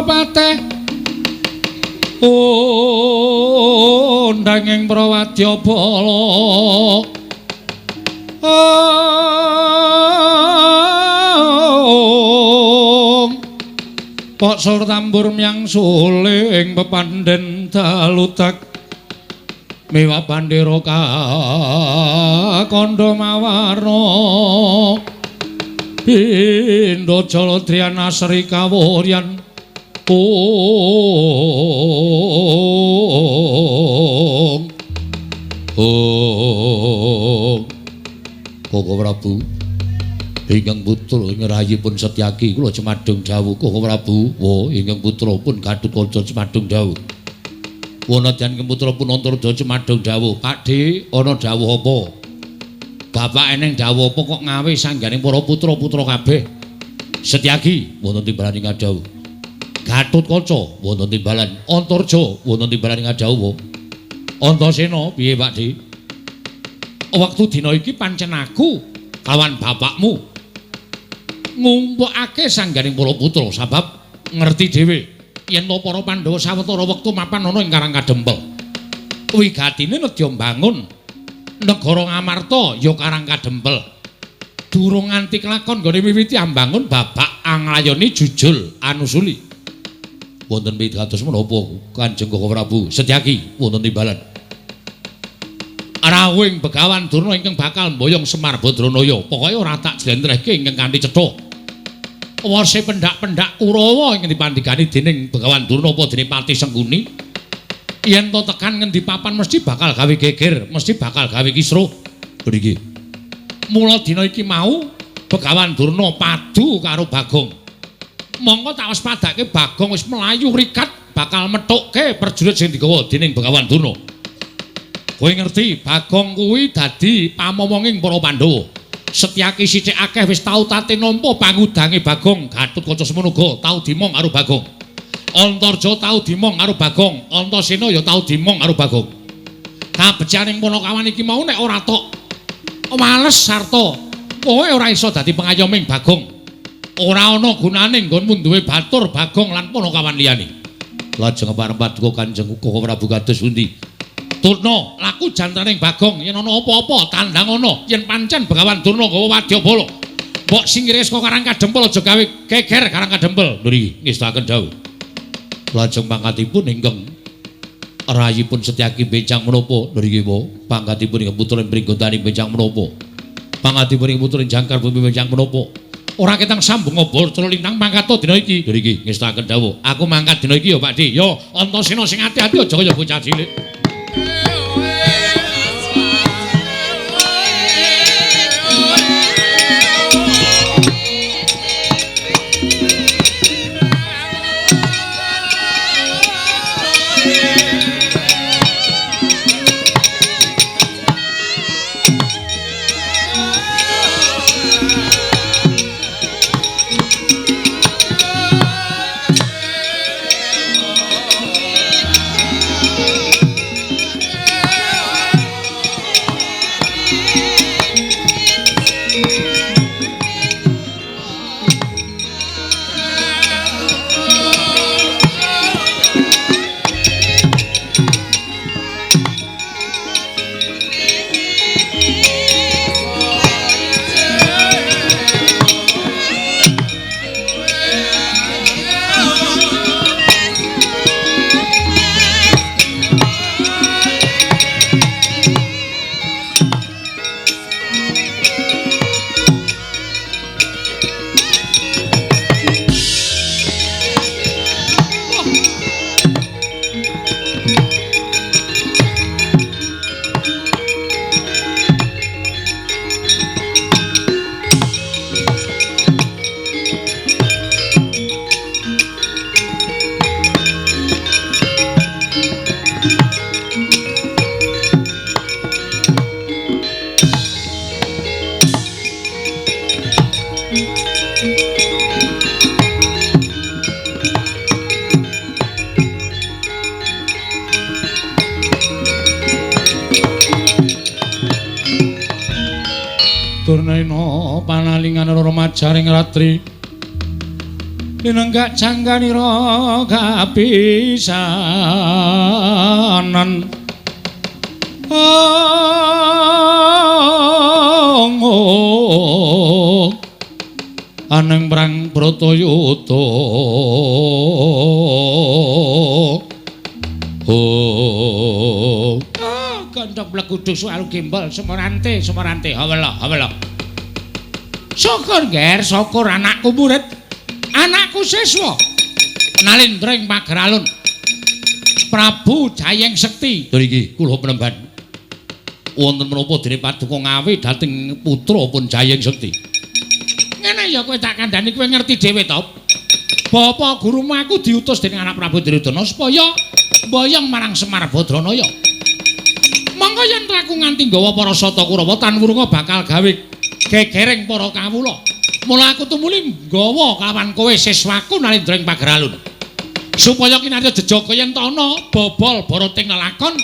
Patih undanging Prawadya Bala Pok sur tambur miyang suling pepandhen dalutak miwa bandera kandha mawarna Pindha Jaladriyana Sri Kawuryan Koko Prabu ingkang putra ngrayipun Setyaki kula Cemadung dawuh Koko Prabu ingkang putra pun Gatotkaca Cemadung dawuh Wanadyan putra pun Antarja Cemadung dawuh Pakde ana dawuh apa Bapak eneng dawuh apa kok ngawe sangganing para putra-putra kabeh Setyaki wonten timbalan ing dawuh Gatotkaca wonten timbalan Antarja wonten timbalan ing dawuh Antasena piye Pakde Wektu dina iki pancen aku kawan bapakmu ngumpulake sangganing para putra sebab ngerti dhewe yen to para Pandhawa sawetara wektu mapan ana ing Karang Kadempel wigatine nedya mbangun negara Ngamarta ya Karang Kadempel durung nganti kelakon nggone miwiti ambangun babak anglayoni jujul anusuli wonten pitados menapa Kanjeng Koko Prabu Setyaki wonten timbalan rawuhing Begawan Durna ingkang bakal mboyong Semar Badranaya pokoke ora tak jlentrehke ingkang kanthi cetha wase pendak-pendak Kurawa ingkang dipandhigani dening Begawan Durna apa dening Pati Sengkuni yen to tekan ngendi papan mesti bakal gawe geger mesti bakal gawe kisruh mriki mula dina iki mau Begawan Durna padu karo Bagong mongko tak wis padake Bagong wis mlayu rikat bakal methukke prajurit sing digawa dening Begawan Durna kowe ngerti Bagong kuwi dadi pamomonging para Pandhawa Setyaki sithik akeh wis tau tate nampa pangudange Bagong Gatotkaca semono uga tau dimong karo Bagong Antarja tau dimong karo Bagong Antasena ya tau dimong karo Bagong kabecyaning Panakawan iki mau nek ora tok males sarta kowe ora iso dadi pengayoming Bagong ora ana gunane nggonmu duwe batur Bagong lan Panakawan liyane lajeng parempat duka Kanjeng Koko Prabu kados pundi Durna laku jantaning Bagong yen ana apa-apa tandhang ana yen pancen Begawan Durna gawa wadyabala mbok singire saka Karang Kadempel aja gawe geger Karang Kadempel mriki ngestaken dawuh lajeng pangkatipun ingkang rayipun Setyaki bencang menapa mriki pangkatipun ingkang putra Pringgondani bencang menapa pangkatipun ingkang putra Jangkar Bumi bencang menapa ora ketang sambung ngobor cara lintang mangkat dina iki mriki ngestaken dawuh aku mangkat dina iki ya Pakde ya Antasena sing ati-ati aja kaya bocah cilik Durnaena panalingan remajaring ratri pinenggak jangganira kapisanan aneng prang Bratayuda Gandhok bleguduk soal gembol Semarante hawela syukur ger syukur anakku murid anakku siswa Nalindring Pageralun Prabu Jayeng Sekti mriki kula penemban wonten menapa dene paduka ngawi dhateng putra pun Jayeng Sekti ngene ya kowe tak kandhani kowe ngerti dhewe to Bapak gurumu aku diutus dening anak Prabu Duryudana supaya mboyong marang Semar Badranaya monggo yen aku nganti nggawa para sata Kurawa tan wurunga bakal gawe gegereng para kawula mula aku tumuli nggawa kawan kowe siswaku Nalindring Pageralun supaya kinarya jejaka yen ta ana bobol boroting lelakon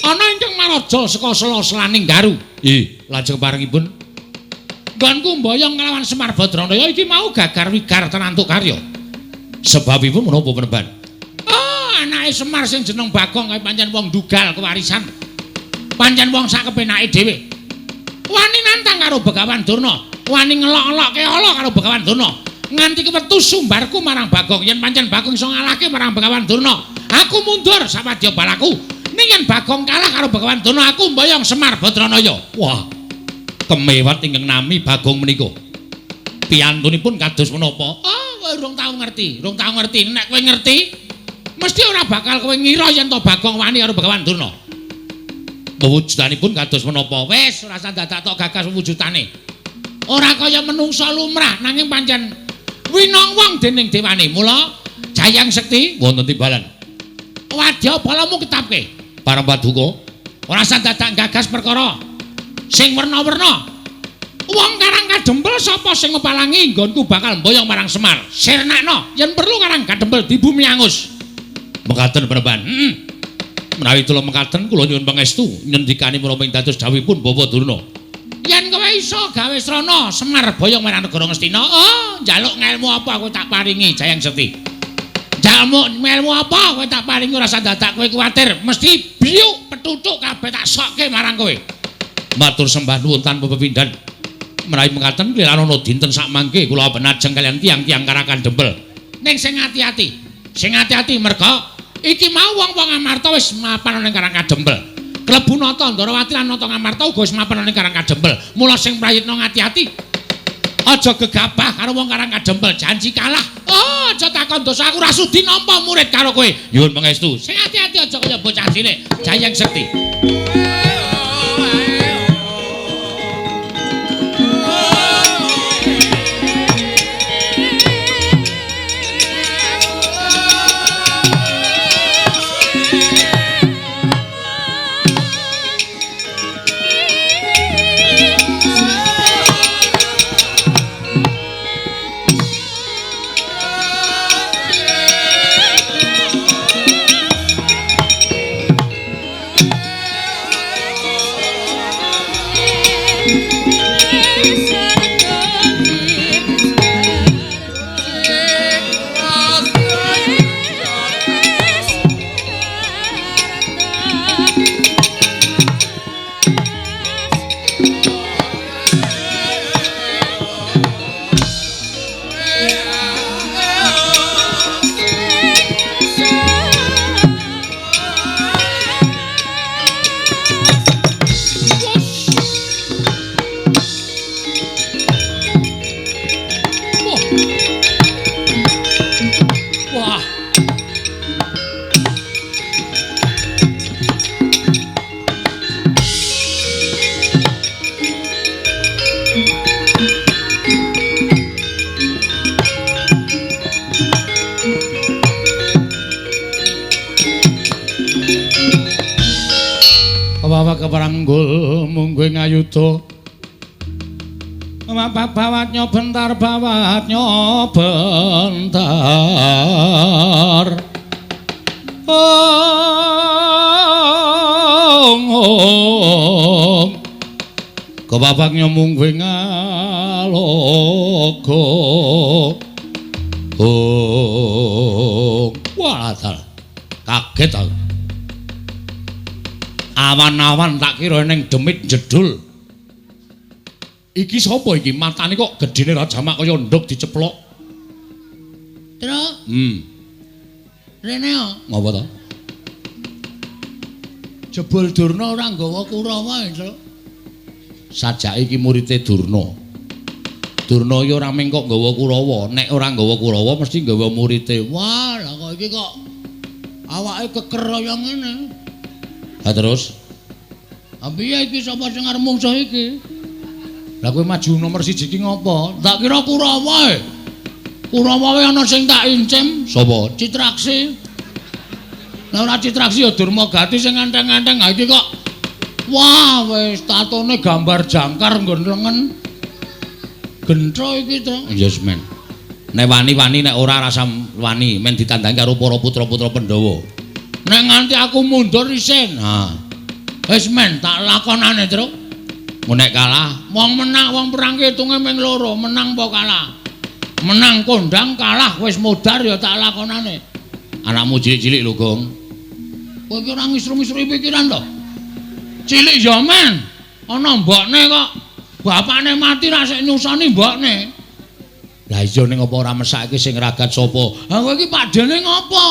ana ingkang maraja saka sela-selaning garu lajeng parengipun nggonku mboyong nglawan Semar Badranaya iki mau gagar wigar tenantu karya sebabipun menapa penemban anake Semar sing jeneng Bagong kae pancen wong dugal kewarisan pancen wong sak kepenake dhewe wani nantang karo Begawan Durna wani ngelok-elokke ala karo Begawan Durna nganti kewetu sumbarku marang Bagong yen pancen Bagong iso ngalahke marang Begawan Durna aku mundur sapadya balaku ning yen Bagong kalah karo Begawan Durna aku mboyong Semar Badranaya wah kemewat ingkang nami Bagong menika piyantunipun kados menapa kowe urung tau ngerti nek kowe ngerti mesti ora bakal kowe ngira yen to Bagong wani karo Begawan Durna pewujudanipun kados menapa wis ora usah dadak tok gagas wujudane ora kaya menungsa lumrah nanging pancen winong wong dening dewane mula Jayeng Sekti wonten timbalan wadya balamu ketapke parang paduka ora usah dadak gagas perkara sing werna-werna wong Karang Kadempel sapa sing ngepalangi nggonku bakal mboyong marang Semar sirnakno yen perlu Karang Kadempel di bumi angus mekaten penemban menawi kula mekaten kula nyuwun pangestu nyendikani menapa ing dados dawuhipun Bapak Durna yen kowe iso gawe srana Semar boyong marang negara Ngastina njaluk ngelmu apa kowe tak paringi Jayeng Sekti njaluk ngelmu apa kowe tak paringi ora usah dadak kowe kuwatir mesti biuk petutuk kabeh tak sokke marang kowe matur sembah nuwun tanpa pepindhan menawi mekaten kelirana dinten sak mangke kula benajeng kalian tiang-tiang Karang Kadempel ning sing ati-ati merga iki mau wong-wong Amarta wis mapan ning Karang Kadempel. Klebu Nata Ndarawati lan Nata Ngamarta uga wis mapan ning Karang Kadempel. Mula sing prayitna ngati-ati. Aja gegabah karo wong Karang Kadempel, janji kalah. Aja takon dosa aku ora sudi nampa murid karo kowe. Nyuwun pangestu. Sing ati-ati aja kaya bocah cilik, Jayeng Sekti. Wawa keparanggul mungguing ayuda bawatnya bentar Kepapang nyemung ngaloga. Oh, waladal. Kaget aku. Awan-awan tak kira ning demit jedul. Iki sapa iki? Matane kok gedene Rajamak kaya nduk diceplok. Tru. Rene yo. Ngapa to? Jebul Durna ora nggawa Kurawa, Tru. Sajake iki murite Durna. Durna ya ora mung kok nggawa Kurawa, nek ora nggawa Kurawa mesti nggawa murite. Wah, lah kok iki kok awake keker kaya ngene. Ha terus? Piye iki sapa sing arep mungsuh iki? Lah kowe maju nomor 1 iki ngopo? Tak kira Kurawa. Kurawa wae ana sing tak incim. Sapa? Citraksi. Lah ora Citraksi ya Durmagati sing nganteng-nganteng. Ha iki kok wah wis tatone gambar jangkar nggon lengen. Gentro iki to. Yes, men. Nek wani-wani nek ora rasa wani, men ditandangi karo para putra-putra Pandhawa. Nek nganti aku mundur isin. Ha. Wis men tak lakonane, Tru. Mun nek kalah, Wong menang wong perang hitunge ming loro, menang apa kalah? Menang kondang, kalah wis modar ya tak lakonane. anakmu cilik-cilik lho, Gong. Kowe iki ora ngisru-ngisrui pikiran to. Cilik ya men. Ana mbokne kok. Bapakne mati ra sik nyusoni mbokne. Lah iya ning apa ora mesake sing ragat sapa? Ha kowe iki padene ngopo?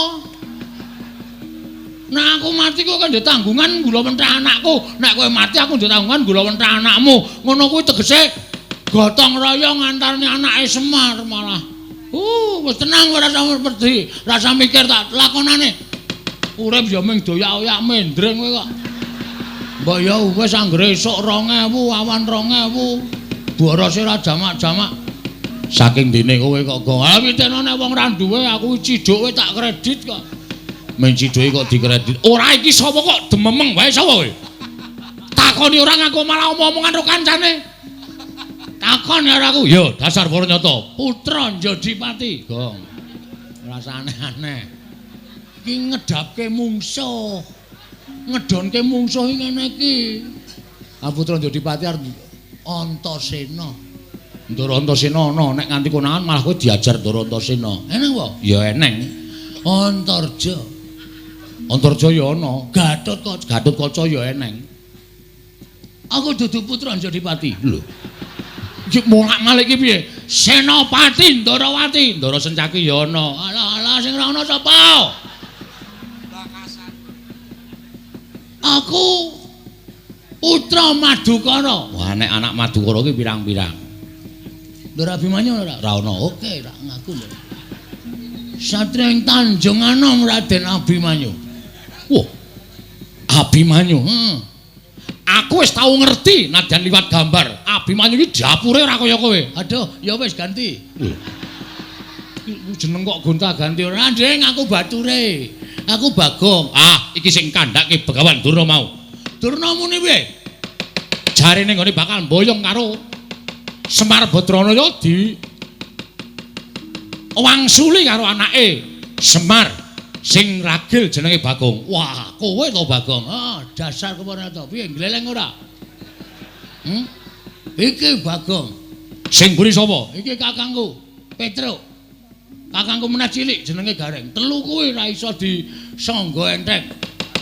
Nek aku mati kok kan tanggungan gula mentah anakku. Nek kowe mati aku ndek tanggungan gula mentah anakmu. Ngono kuwi tegese gotong royong antarane anake Semar malah. Wis tenang ora usah pedhi, ora usah mikir tak lakonane. Urip ya ming doyak-oyak mendring kowe kok. Mbok ya wis anggere esuk 2000, awan 2000. Borose ora jamak-jamak. Saking dene kowe kok Gong. Lah pitene nek wong ra duwe aku cidhuke tak kredit kok. Men cidhuke kok dikredit. Ora iki sapa kok dememeng wae sapa kowe? Takoni ora ngaku malah omong-omongan karo kancane. Takon ya aku. Yo, dasar Paranyata. Putra Njodipati, Gong. Rasane aneh. Iki ngedapke mungsuh. Ngedonke mungsuh ngene iki. Ah Putra Njodipati arep Antasena. Ndara Antasena ana, nek nganti konangan malah kowe diajar Ndara Antasena. Eneng apa? Ya eneng. Antarja. Antarja ya ana. Gatotkaca ya eneng. Aku dudu Putra Njodipati. Lho. Iki molak-malik iki piye? Senopati Ndarawati. Ndara Sencaki ya ana. Alah sing ora ana sapa? Aku Putra Madukara. Wah nek anak Madukara ki pirang-pirang. Ndara Abimanyu ora? Ora ana. Oke, tak ngaku lho. Satria ing Tanjung Anom Raden Abimanyu. Wah. Abimanyu. Aku wis tau ngerti nadyan liwat gambar. Abimanyu iki dapure ora kaya kowe. Aduh, ya wis ganti. Jeneng kok gonta-ganti ora, Deng, aku bature. Aku Bagong. Ah, iki sing kandhake Begawan Durna mau. Durna muni piye? Jarene nggone bakal mboyong karo Semar Badranaya di wangsuli karo anake Semar sing ragil jenenge Bagong. Wah, kowe to Bagong. Dasar keparata. Piye gleleng ora? Iki Bagong. Sing mburi sapa? Iki kakangku, Petruk. Kakangku meneh cilik jenenge Gareng. Telu kuwi ra iso disangga entek.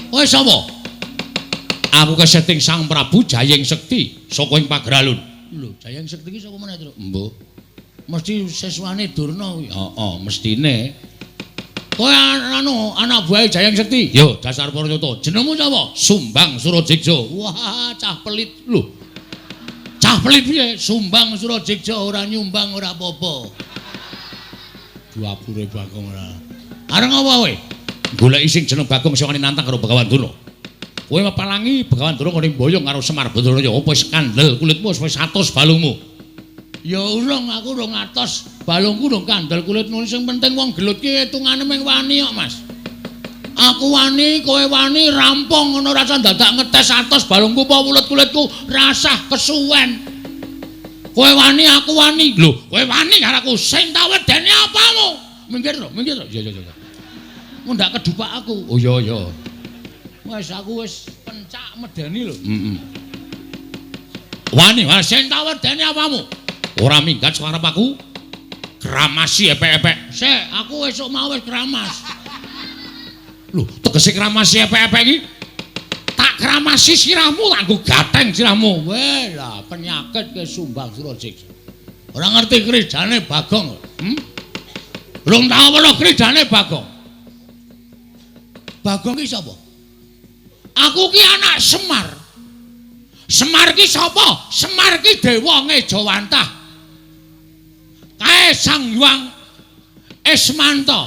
Kowe sapa? Aku keseting Sang Prabu Jayeng Sekti saka ing Pagralun. Lho, Jayeng Sekti iki saka meneh, Truk? Mbuh. Mesti seswane Durna kuwi. Heeh, mestine. Kowe anak buahe Jayeng Sekti. Yo, dasar Paranyata. Jenengmu sapa? Sumbang Surajigja. Wah, cah pelit lho. Cah pelit piye? Sumbang Surajigja ora nyumbang ora apa-apa. Duapure Bagong ora. Areng apa kowe? Goleki sing jeneng Bagong sing wani nantang karo Begawan Durna. Kowe mepalangi Begawan Durna ngene mboyong karo Semar Badranaya. Apa wis kandel kulitmu wis atos balungmu? Ya urung, aku urung atos. Balungku urung kandel kulitmu. Sing penting wong gelut ki hitungane mung wani kok, Mas. Aku wani, kowe wani, rampung ngono rasa dadak ngetes atos balungku apa kulit-kulitku rasah kesuwen. Kowe wani, aku wani. Lho, kowe wani karo aku sing tak wedeni apamu? Minggir to, minggir to. Ya. Mundak kedupak aku. Oh iya. Wes aku wis pencak medeni lho. Wani sing tak wedeni apamu? Ora minggat saka aku. Kramasi epek-epek. Sik, aku esuk mau wis kramas. Lho, tegese kramasi epek-epek iki? Tak kramasi sirahmu, tak nggo gateng sirahmu. Weh lah, penyakit ke Sumbang Surasiksa. Ora ngerti kridane Bagong. Belum tahu apa kridane Bagong. Bagong ki sapa? Aku ki anak Semar. Semar ki sapa? Semar ki dewa Ngejawantah. Kae Sang Hyang Ismanta.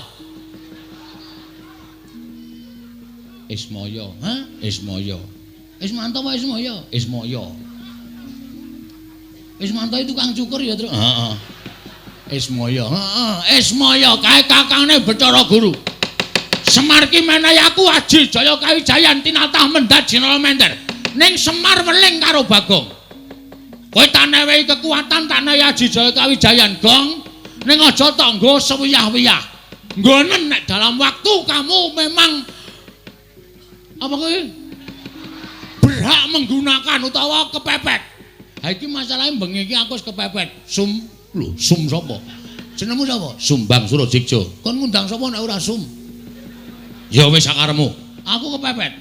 Ismaya, ha? Ismaya. Ismanta apa Ismaya? Ismaya. Ismanta itu tukang cukur ya, Tru? Heeh. Ismaya, heeh. Ismaya kae kakangne Bathara Guru. Semar ki menehi aku Aji Jaya Kawijayan tinatah mendhat Jinala Menter. Ning Semar weling karo Bagong. Kowe tak newehi kekuatan tak nehi Aji Jaya Kawijayan gong ning aja tok nggo sewiyah-wiyah. Nggonen nek dalam waktu kamu memang apa kowe berhak menggunakan utawa kepepet. Ha iki masalahe bengi iki aku wis kepepet. Lho, sum sapa? Jenengmu sapa? Sumbang Surasiksa. Kon ngundang sapa nek ora sum? Ya wis sakaremu. Aku kepepet.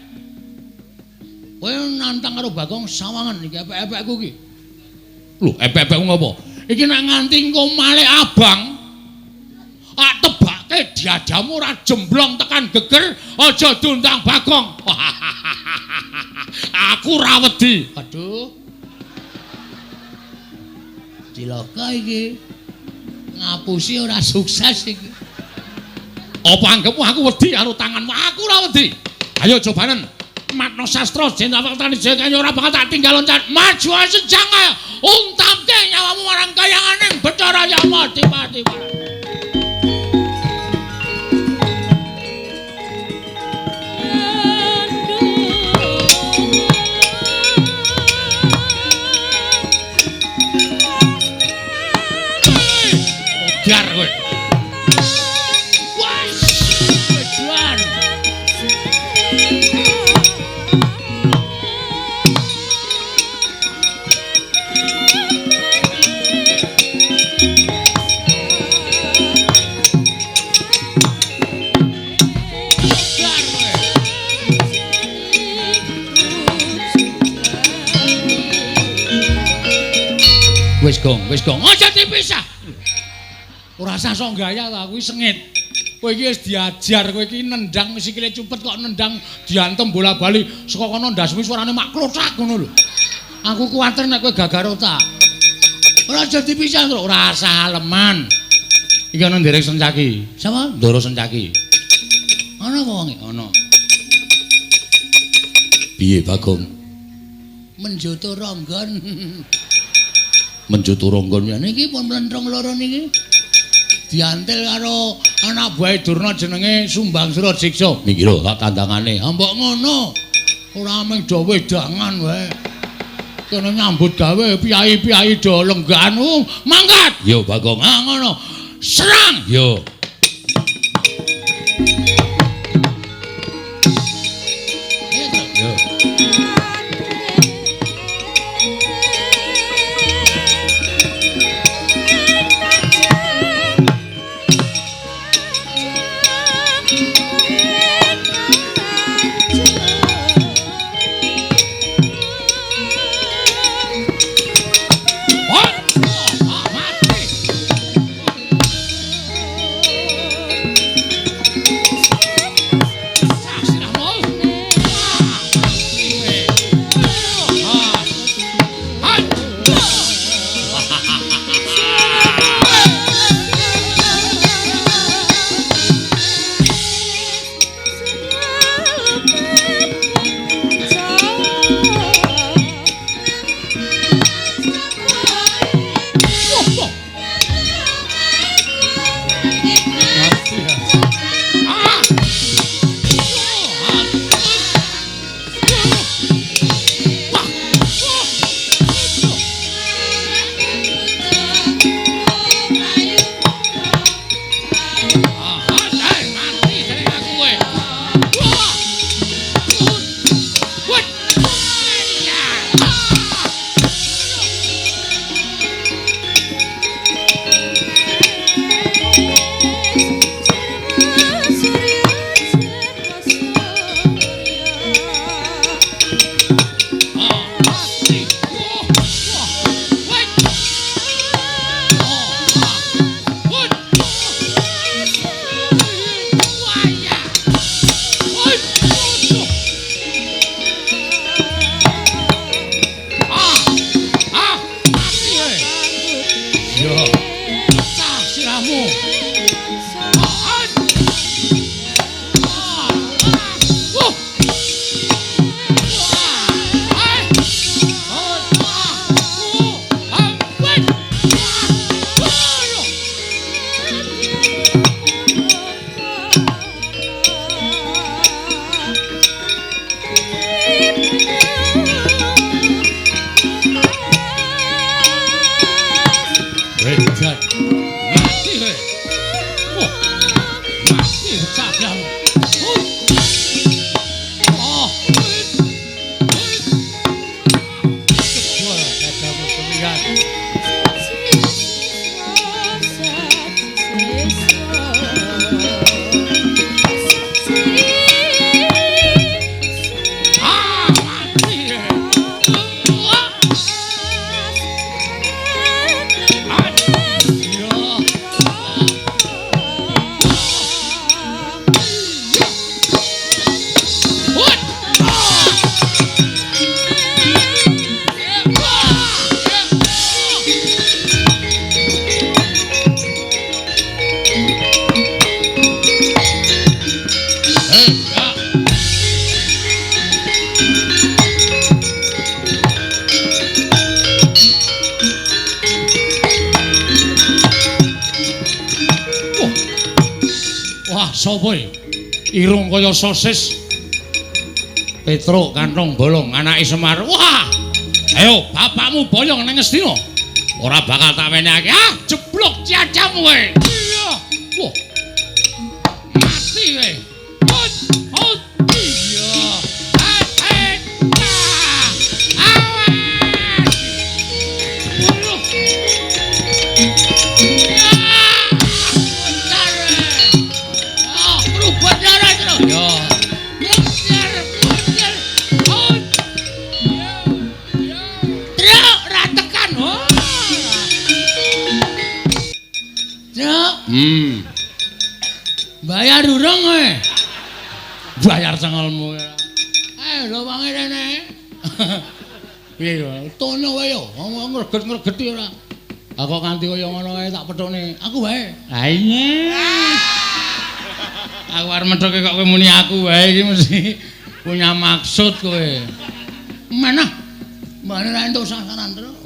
Kowe nantang karo Bagong sawangan iki epek-epekku iki. Lho, epek-epekmu ngopo? Iki nek nganti engko malih abang, tak tebake diadamu ora jemblong tekan geger, aja diundang Bagong. Aku ra wedi. Aduh. Cilaka iki. Ngapusi ora sukses iki. Apa anggapmu aku wedi karo tanganmu? Aku ora wedi. Ayo cobanen. Matno sastra Jenderal Fakultas Jaya ora bakal tak tinggal loncat. Maju sejang ae. Untamke nyawamu marang kayanganing Bathara Yama Dipati. Biar kowe. Wes, wedan. Wis gong, aja dipisah. Ora usah sok gaya ta, kuwi sengit. Kowe iki wis diajar, kowe iki nendang sikile cupet kok nendang diantem bola-bali saka kono ndasmu suarane mak klothak ngono lho. Aku kuwatir nek kowe gagar otak. Ora aja dipisah, ora usah aleman. Iki ana nderek Sencaki. Sapa? Ndoro Sencaki. Ana apa wonge? Ana. Piye Bagong? Menjoto ronggon. Menjoto ronggon niki pun mlentrong loro niki. Diantil karo anak buah Durna jenenge Sumbang Surasiksa. Niki lho tak tandangane. Mbok ngono. Ora mung do wedangan wae. Kene nyambut gawe piyai-piyai do lenggan. Mangkat. Yo Bagong. Ah ngono. Serang. Yo. Sopo iki? Irung kaya sosis. Petruk kantong bolong anake Semar. Wah! Ayo bapakmu boyong nang Ngastina. Ora bakal tak wenehake. Ah, jeblok ciacamu kowe. Iya. Wah. Mati kowe. Hot, hot. Iya. Bayar urung kowe. Bayar cengelmu. Lho wangi rene. Piye yo? Tono wae yo. Wong ngreget-ngregeti ora. Aku nganti kaya ngono kae tak pethukne. Aku wae. Ha iya. Aku arep methoke kok kowe muni aku wae iki mesti punya maksud kowe. Mana? Mbane ra entuk sasaran terus.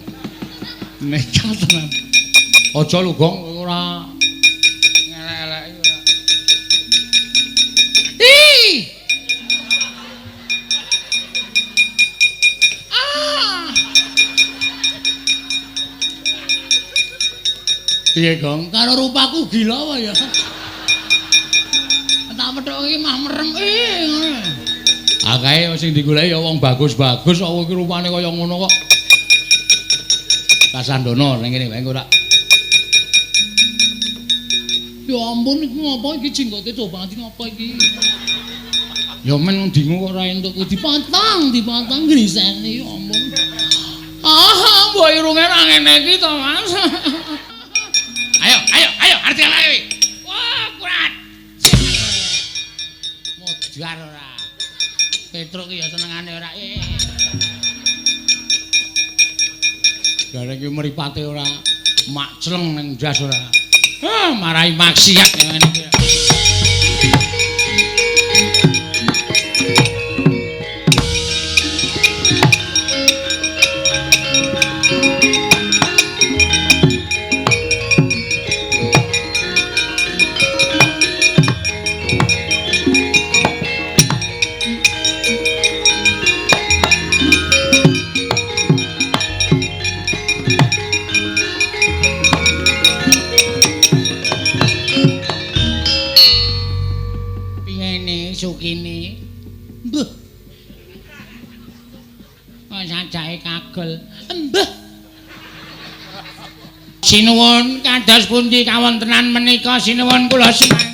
Nekat tenan. Aja lu gong ora ngelek-elek ora. Piye, Gong? Karo rupaku gila wae ya. Tak pethuk iki mah merem ngono. Akae sing digoleki ya wong bagus-bagus kok iki rupane kaya ngono kok. Kasandana ning kene wae ora. Ya ampun iki ngapa iki jenggote tobati ngapa iki? Ya men ndingu kok ora entuk dipantang griseni ya ampun. Ah, mbok irunge ra ngene iki to, Mas. Ayo, arti ala kowe. Wah, kurat. Modar ora. Petruk ki ya senengane ora. Gareng ki mripate ora makcleng ning ndas ora. Ah, marahi maksiat ngene iki. Sukini. Mbah. Kok sajake kagel. Mbah. Sinuwun kados pundi kawontenan menika sinuwun kula sumangga.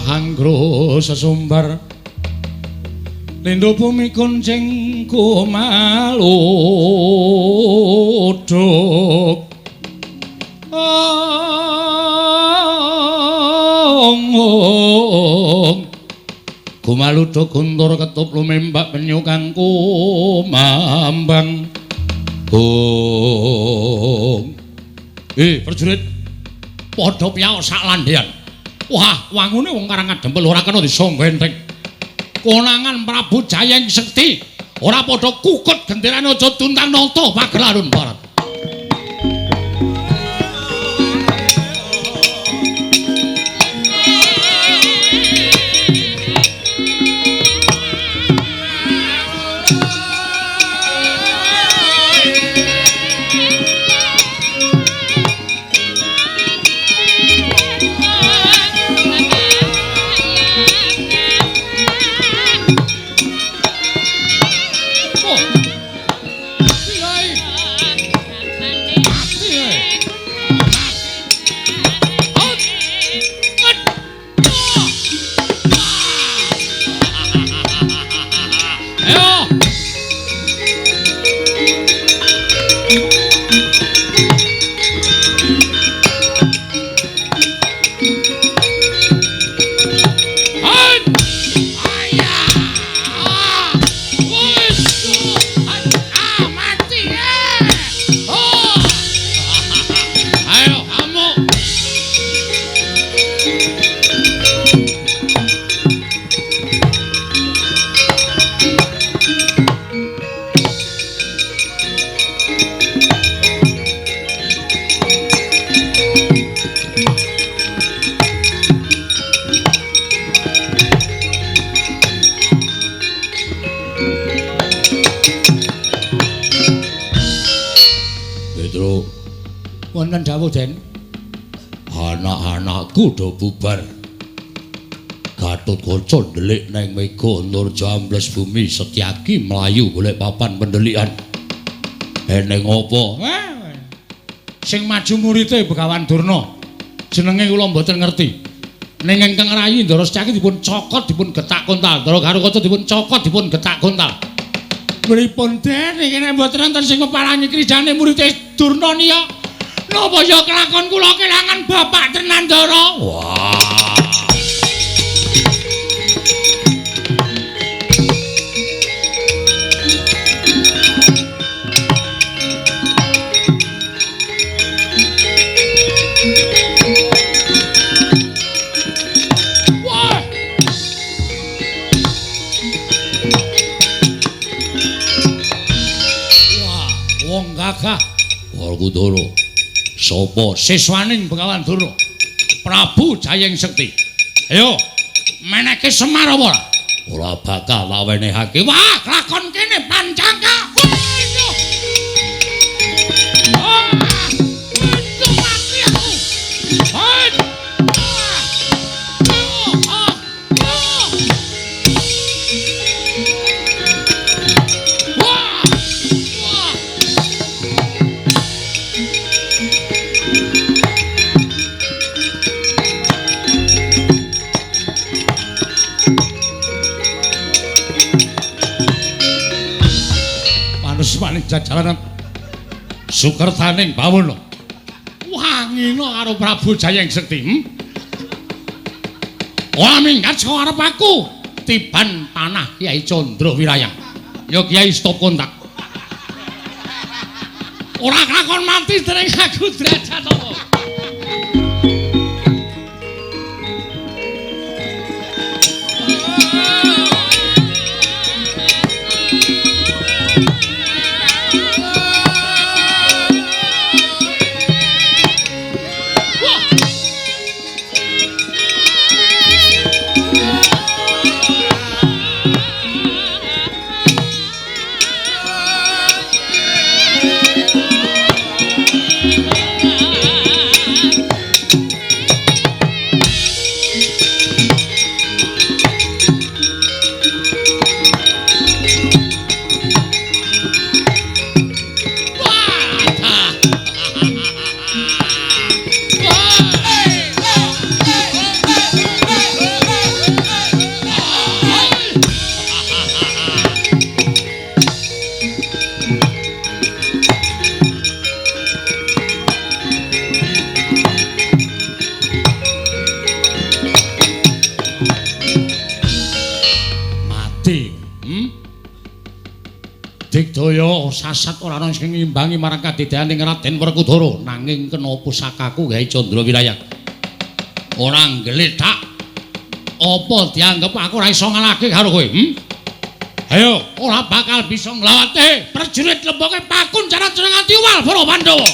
Anggro sesumbar lindho bumi kuncing kumaluduk kumaluduk guntur ketup lumembak penyu kang kumambang prajurit padha piyaos sak landhean. Wah, wangune wong Karang Kadempel ora kena disangga enteng. Konangan Prabu Jayeng Sekti ora padha kukut genderane aja tuntang nata pagelaran barat. Den? Anak-anakku do bubar. Gatotkaca ndelik neng Mega Nurja ambles bumi Setyaki mlayu golek papan pendelikan. Eneng apa? Sing maju murite Begawan Durna. Jenenge kula mboten ngerti. Ning ingkang rayi Ndara Setyaki dipun cokot dipun getak kontal. Ndara Garukaca dipun cokot dipun getak kontal. Pripun Den iki nek mboten wonten sing kepalangi krijane murite Durna niya. Napa ya kelakon kula kelangan Bapak Trnandara? Wah. Wong gagah Werkudara. Sapa siswaning Begawan Durna? Prabu Jayeng Sekti. Ayo, meneke Semar apa ora? ora bakal tak wenehake. Wah, lakon kene Pancaka. Mati aku. Maning jajaran Sukertaning Bawana wangina karo Prabu Jayeng Sekti. Ora minggat saka arep aku tiban panah Kyai Candra Wirayang. Ya Kyai stop kontak. Ora kakon mati dereng aku derajat apa. Digdaya sasat ora ana sing ngimbangi marang kadidayaning Raden Werkudara nanging kena pusakaku Kyai Candra Wirayang. Ora nggletak apa dianggep aku ora iso ngalahke karo kowe? Ayo, ora bakal bisa nglawate prajurit lemboke Pakun Jaran nganti uwal para Pandhawa.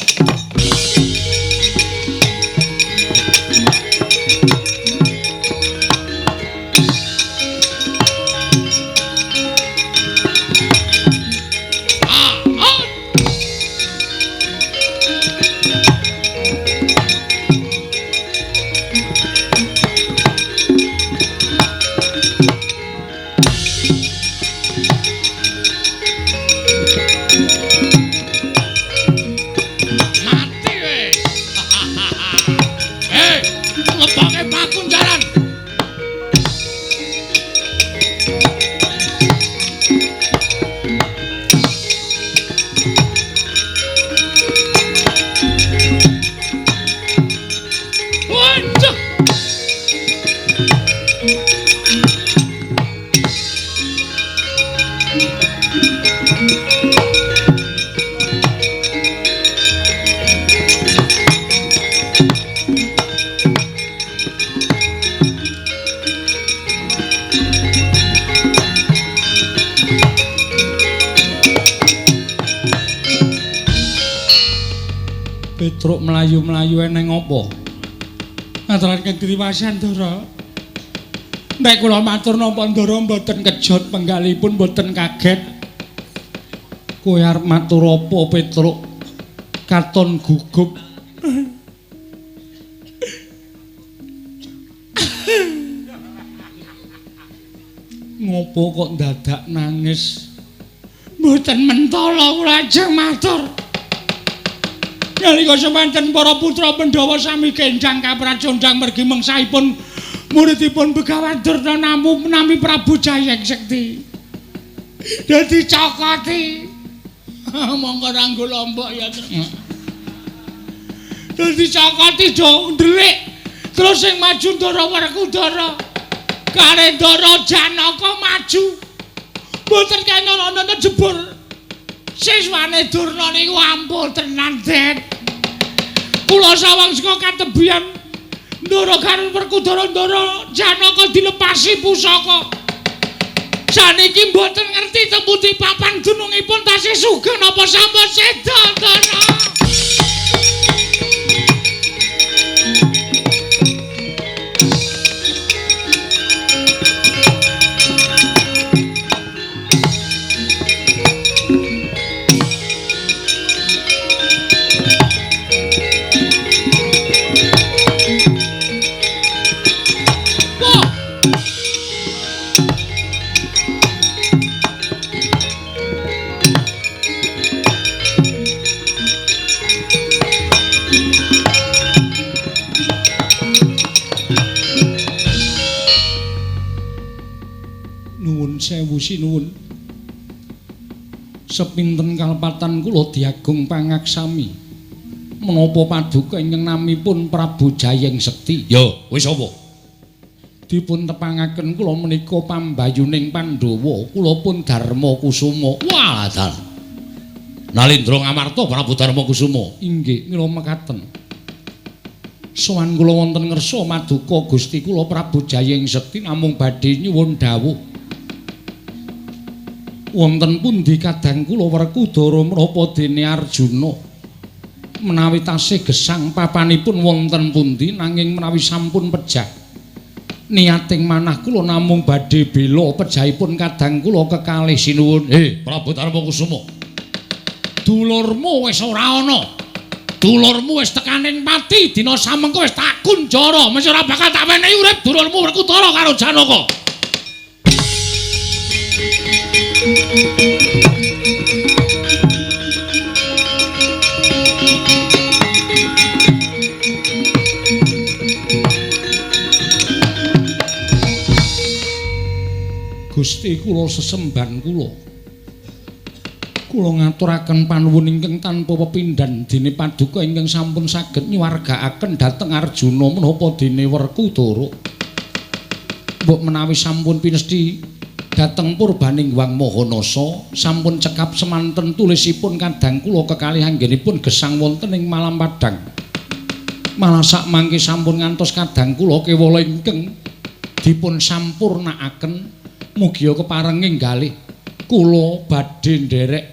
Petruk melayu-melayu eneng apa? Ngaturaken griwasan Ndara. Nek kula matur napa Ndara mboten kejot penggalipun mboten kaget. Kowe arep matur apa Petruk? Katon gugup. Ngopo kok dadak nangis? Mboten mentala kula ajeng matur. Nalika semanten para putra Pandhawa sami kenjang kapracondang mergi mengsaipun muridipun Begawan Durna nami Prabu Jayeng Sekti. Dadi cokoti. Monggo ranggo lombok ya. Dadi cokoti do ndelik. Terus sing maju Ndara Werkudara. Kare Ndara Janaka maju. Mboten kena jebur. Siswane Durna niku ampun tenan, Den. Kula sawang saka katebian Ndara karo Werkudara Ndara Janaka dilepasi pusaka. Saniki mboten ngerti temputi papan dunungipun tasih sugih napa sampun seda, Ndara. Sewu sinuwun. Sepinten kalpatan kula diagung pangaksami. Menapa paduka ingkang namipun Prabu Jayeng Sekti? Yo, wis apa? Dipun tepangaken kula menika pambayuning Pandhawa, kula pun Darma Kusuma. Wah, dal. Nalindra Ngamarta Prabu Darma Kusuma. Inggih, mila mekaten. Sowan kula wonten ngersa maduka Gusti kula Prabu Jayeng Sekti namung badhe nyuwun dawuh. Wonten pundi kadang kula Werkudara menapa dene Arjuna menawi tasih gesang papanipun wonten pundi nanging menawi sampun pejah niating manah kula namung badhe bela pejahipun kadang kula kekalih sinuwun. Prabu Darma Kusuma, dulurmu wis ora ana, dulurmu wis tekaning pati dina samengko wis tak kunjara mesti ora bakal tak wenehi urip dulurmu Werkudara karo Janaka. Gusti kula sesemban kula ngaturaken panuwun ingkang tanpa pepindhan dene paduka ingkang sampun saged nyuwargakaken dhateng Arjuna menapa dene Werkudara. Mbok menawi sampun pinesti dhateng purbaning Wang Mahanasa sampun cekap semanten tulisipun kadang kula kekalih anggenipun gesang wonten ing Malam Padang. Malah sak mangke sampun ngantos kadang kula kewala ingkang dipun sampurnakaken. Mugi keparenging galih kula badhe nderek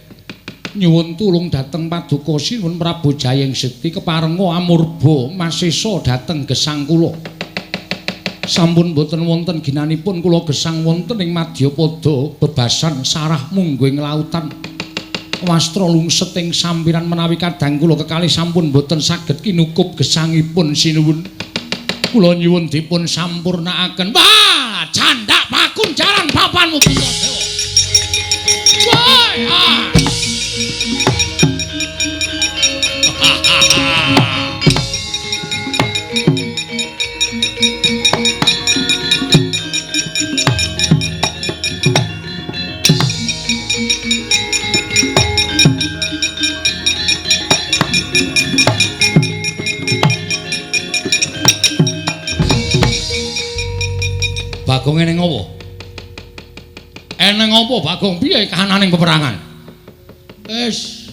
nyuwun tulung dhateng paduka sinuwun Prabu Jayeng Sekti keparenga amurba masesa dhateng gesang kula. Sampun boten wonten ginanipun kula gesang wonten ing Madyapada bebasan sarah mungguing lautan. Wastra lungset ing sampiran menawi kadang kula kekalih sampun boten saged kinukup gesangipun sinuwun. Kula nyuwun dipun sampurnakaken. Wah, candhak pakunjaran papanmu Puntadewa. Wah. Bagong eneng apa? Eneng apa Bagong piye kahananing peperangan? Wis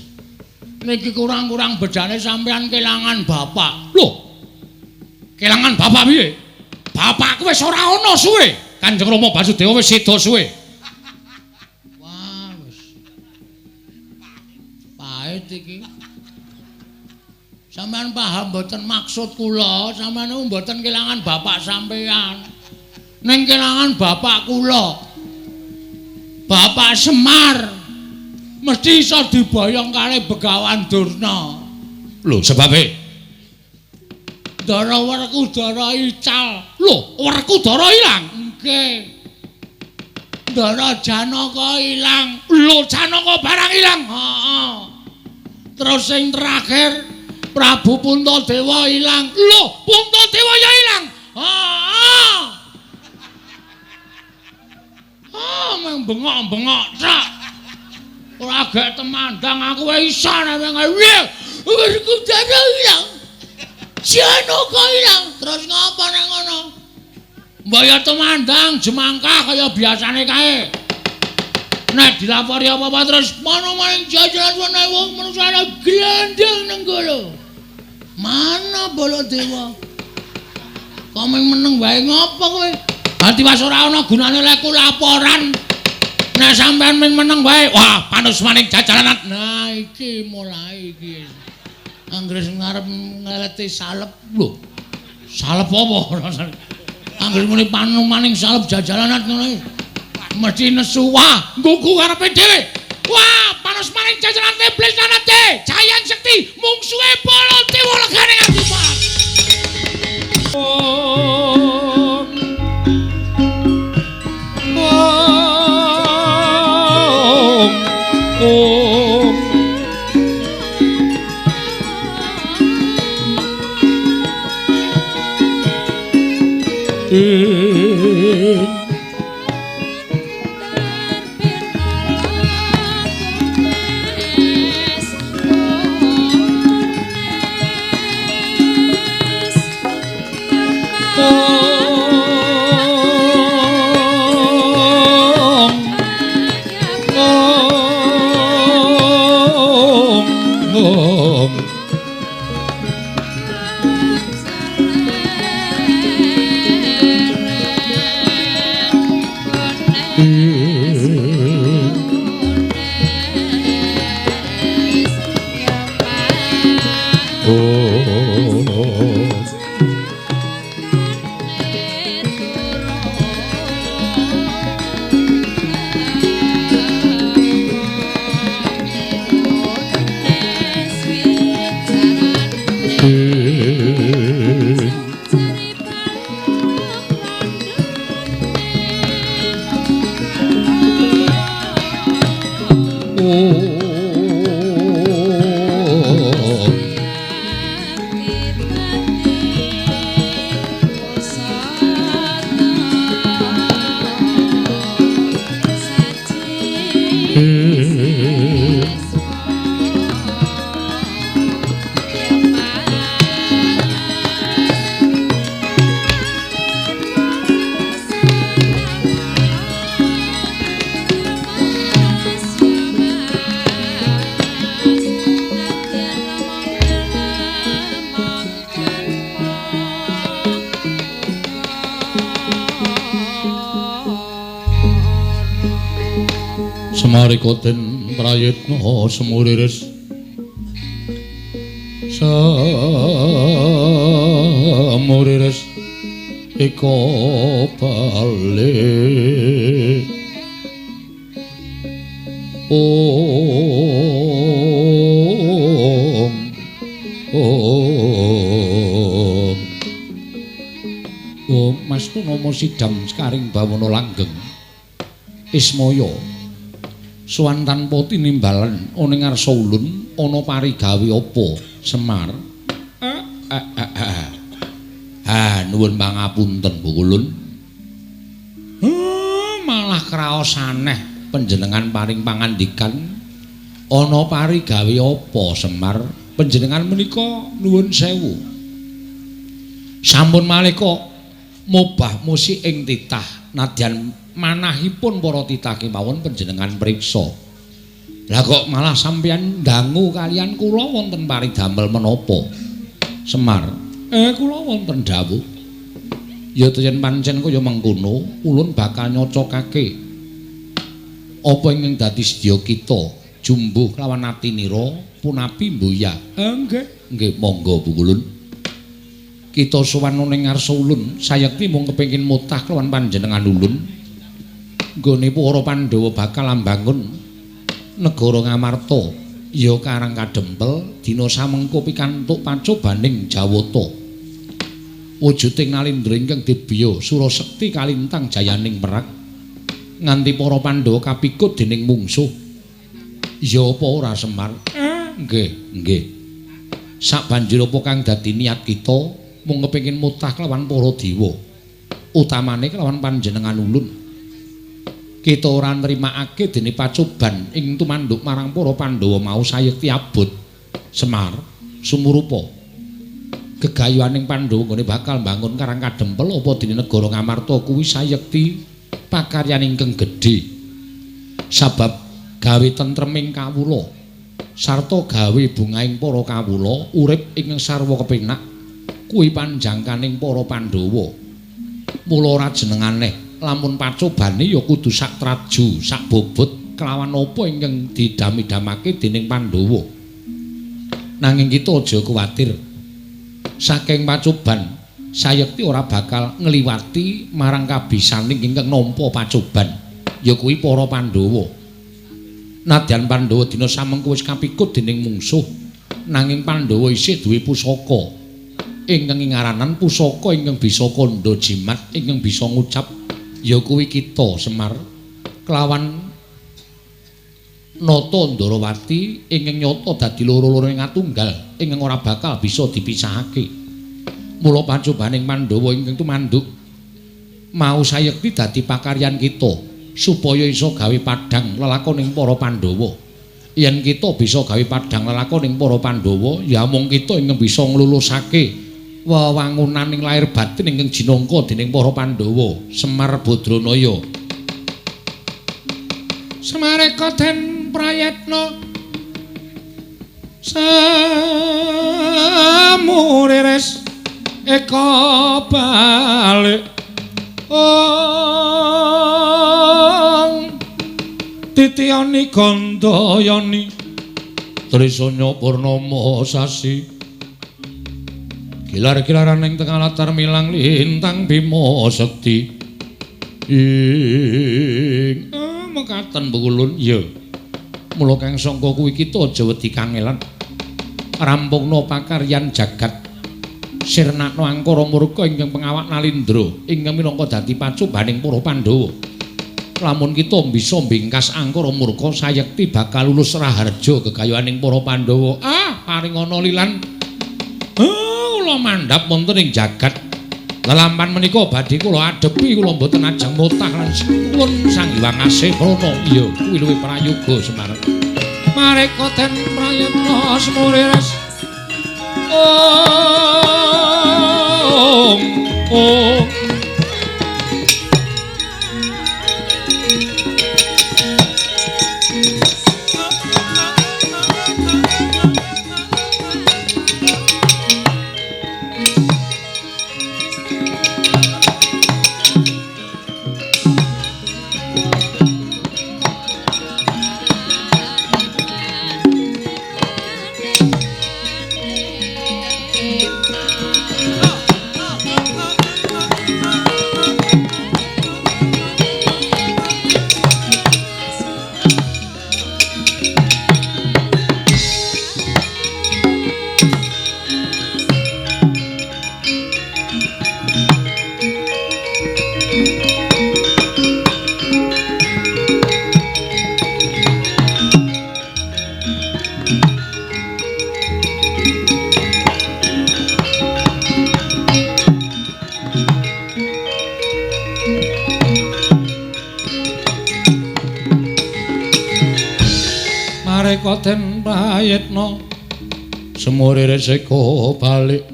niki kurang-kurang bedane sampean kelangan bapak. Lho. Kelangan bapak piye? Bapakku wis ora ana suwe. Kanjeng Rama Basudewa wis seda suwe. Wah, wis. Pahit iki. Sampeyan paham mboten maksud kula, sampeyan mboten kelangan bapak sampeyan. Ning kelangan bapak kula. Bapak Semar mesti iso diboyong kali Begawan Durna. Lho, sebabe Ndara Werkudara ical. Lho, Werkudara ilang. Nggih. Ndara Janaka ilang. Lho Janaka barang ilang. Heeh. Terus sing terakhir Prabu Puntadewa ilang. Lho Puntadewa ya ilang. Heeh. Meng bengok-bengok sak. Ora gek temandang aku wae iso nek piye. Werkudara ilang. Janaka ilang. Terus ngapa nek ngono? Mbaya temandang jemangkah kaya biasane kae. Nek dilapori apa-apa terus mana maning jajaran wene wong manusa glendeng nang kono. Mana Baladewa? Kok meneng wae ngopo kowe? Ati was ora ana gunane leku laporan. Nek sampean meneng wae, wah panus maning jajaran. Nah iki mulai iki. Anggres ngarep ngeleti salep lho. Salep apa rasane? Anggere muni panu maning salep jajalanat ngono mesti nesu wah nggugu karepe dhewe wah panos maning jajalan iblis nanate Jayang Sekti mungsuhe Baladewa legane ngadupan Samarikoten prayitna semuriris samuriris eka bali Om Mastu Nama Sidam Sekaring Bawana Langgeng Ismaya Suwantan poti nimbalan ana ing ngarsa ulun ana parigawe apa Semar nuwun pangapunten Bu Kulun malah kraos aneh panjenengan paring pangandikan ana parigawe apa Semar panjenengan menika nuwun sewu sampun malika mobah musik ing titah nadyan manahipun para titah kemawon panjenengan priksa. Lah kok malah sampeyan dangu kalian kula wonten paridamel menapa? Semar. Kula wonten dawuh. Ya yen pancen kaya mengkono, ulun bakal nyocokake apa ingkang dadi sedya kita jumbuh lawan atinira punapi mboya. Nggih. Nggih monggo Bu Kulun. Kita sowan ning ngarsa ulun, sayekti mung kepengin mutah lawan panjenengan ulun. Nggone para Pandhawa bakal ambangun negara Ngamarta ya karang kadempel dina samengko pikantuk pacobaning Jawata wujuding nalindra ingkang dibya Surasekti kalintang jayaning merak nganti para Pandhawa kapikut dening mungsuh. Ya apa ora Semar? Nggih. Sabanjur apa kang dadi niat kita mung kepengin mutah kelawan para dewa. Utamane kelawan panjenengan ulun. Kita ora nrimakake dene pacoban ing tumanduk marang para Pandhawa mau sayekti abot. Semar, sumurupa. Gegayuhaning Pandhawa nggone bakal mbangun Karang Kadempel apa dene negara Ngamarta kuwi sayekti pakaryan ingkang gedhe. Sabab gawe tentreming kawula sarta gawe bungaing para kawula urip ing sarwa kepenak kuwi panjangkaning para Pandhawa. Mula ora jenengane lamun pacobane ya kudu sak traju, sak bobot kelawan apa ingkang didami-damake dening Pandhawa. Nanging kita aja kuwatir. Saking pacoban sayekti ora bakal ngliwati marang kabisaning ingkang nampa pacoban, ya kuwi para Pandhawa. Nadyan Pandhawa dina samengko wis kapikut dening mungsuh, nanging Pandhawa isih duwe pusaka. Ingkang ngaranan pusaka ingkang bisa kandha jimat, ingkang bisa ngucap, ya kuwi kita Semar kelawan Nata Ndarawati ingkang nyata dadi loro-loro ing atunggal, ingkang ora bakal bisa dipisahake. Mula pancobaning Pandhawa ingkang tumanduk mau sayekti dadi pakaryan kita supaya iso gawe padhang lelakoning para Pandhawa. Yen kita bisa gawe padhang lelakoning para Pandhawa, ya mung kita ingkang bisa nglulusake wewangunaning lair batin ingkang jinangka dening para Pandhawa. Semar Badranaya. Semareka den prayatna samuriris eka balik titiyani gandayani trisanya purnama sasi gilar-gilaraning tengah latar milang lintang Bima Sekti ing mekaten Bulun ya. Mula kang sangka kuwi kita aja wedi kangelan. Rampungna pakaryan jagat. Sirnakna angkara murka ingkang pengawak Nalindra ingkang minangka dadi pacobaning para Pandhawa. Lamun kita bisa mbingkas angkara murka sayekti bakal lulus raharja gegayuhaning para Pandhawa. Paringana lilan. Kula mandhap wonten ing jagat. Lelampahan menika badhe kula adepi kula mboten ajeng mutah lan suwun Sanghyang Asih Prana. Iya, kuwi luwih prayoga Semar. Mareka den prayatna semuriris. Mareka den prayatna semuriris eka balik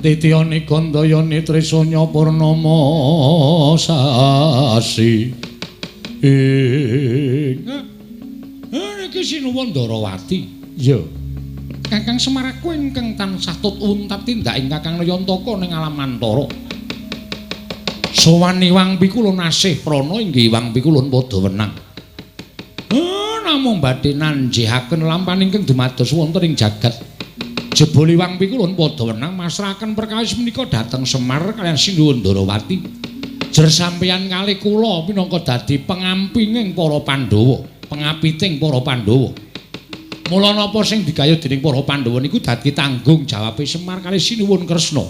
titiyani gandayani trisanya purnama sasi niki sinuwun Ndarawati. Ya. Kakang Semar aku ingkang tansah tutwuntap tindak ing Kakang Nayantaka ning alam antara. Sowan Iwang Pikulun Asih Prana inggih Iwang Pikulun padha wenang. Namung badhe nanjihaken lampahan ingkang dumados wonten ing jagat. Jebul Iwang Pikulun padha wenang masrahaken perkawis menika dhateng Semar kaliyan Sinuwun Ndarawati. Jer sampeyan kalih kula minangka dadi pengampinging para Pandhawa, pengapiting para Pandhawa. Mula napa sing digayuh dening para Pandhawa niku dadi tanggung jawabe Semar kalih Sinuwun Kresna.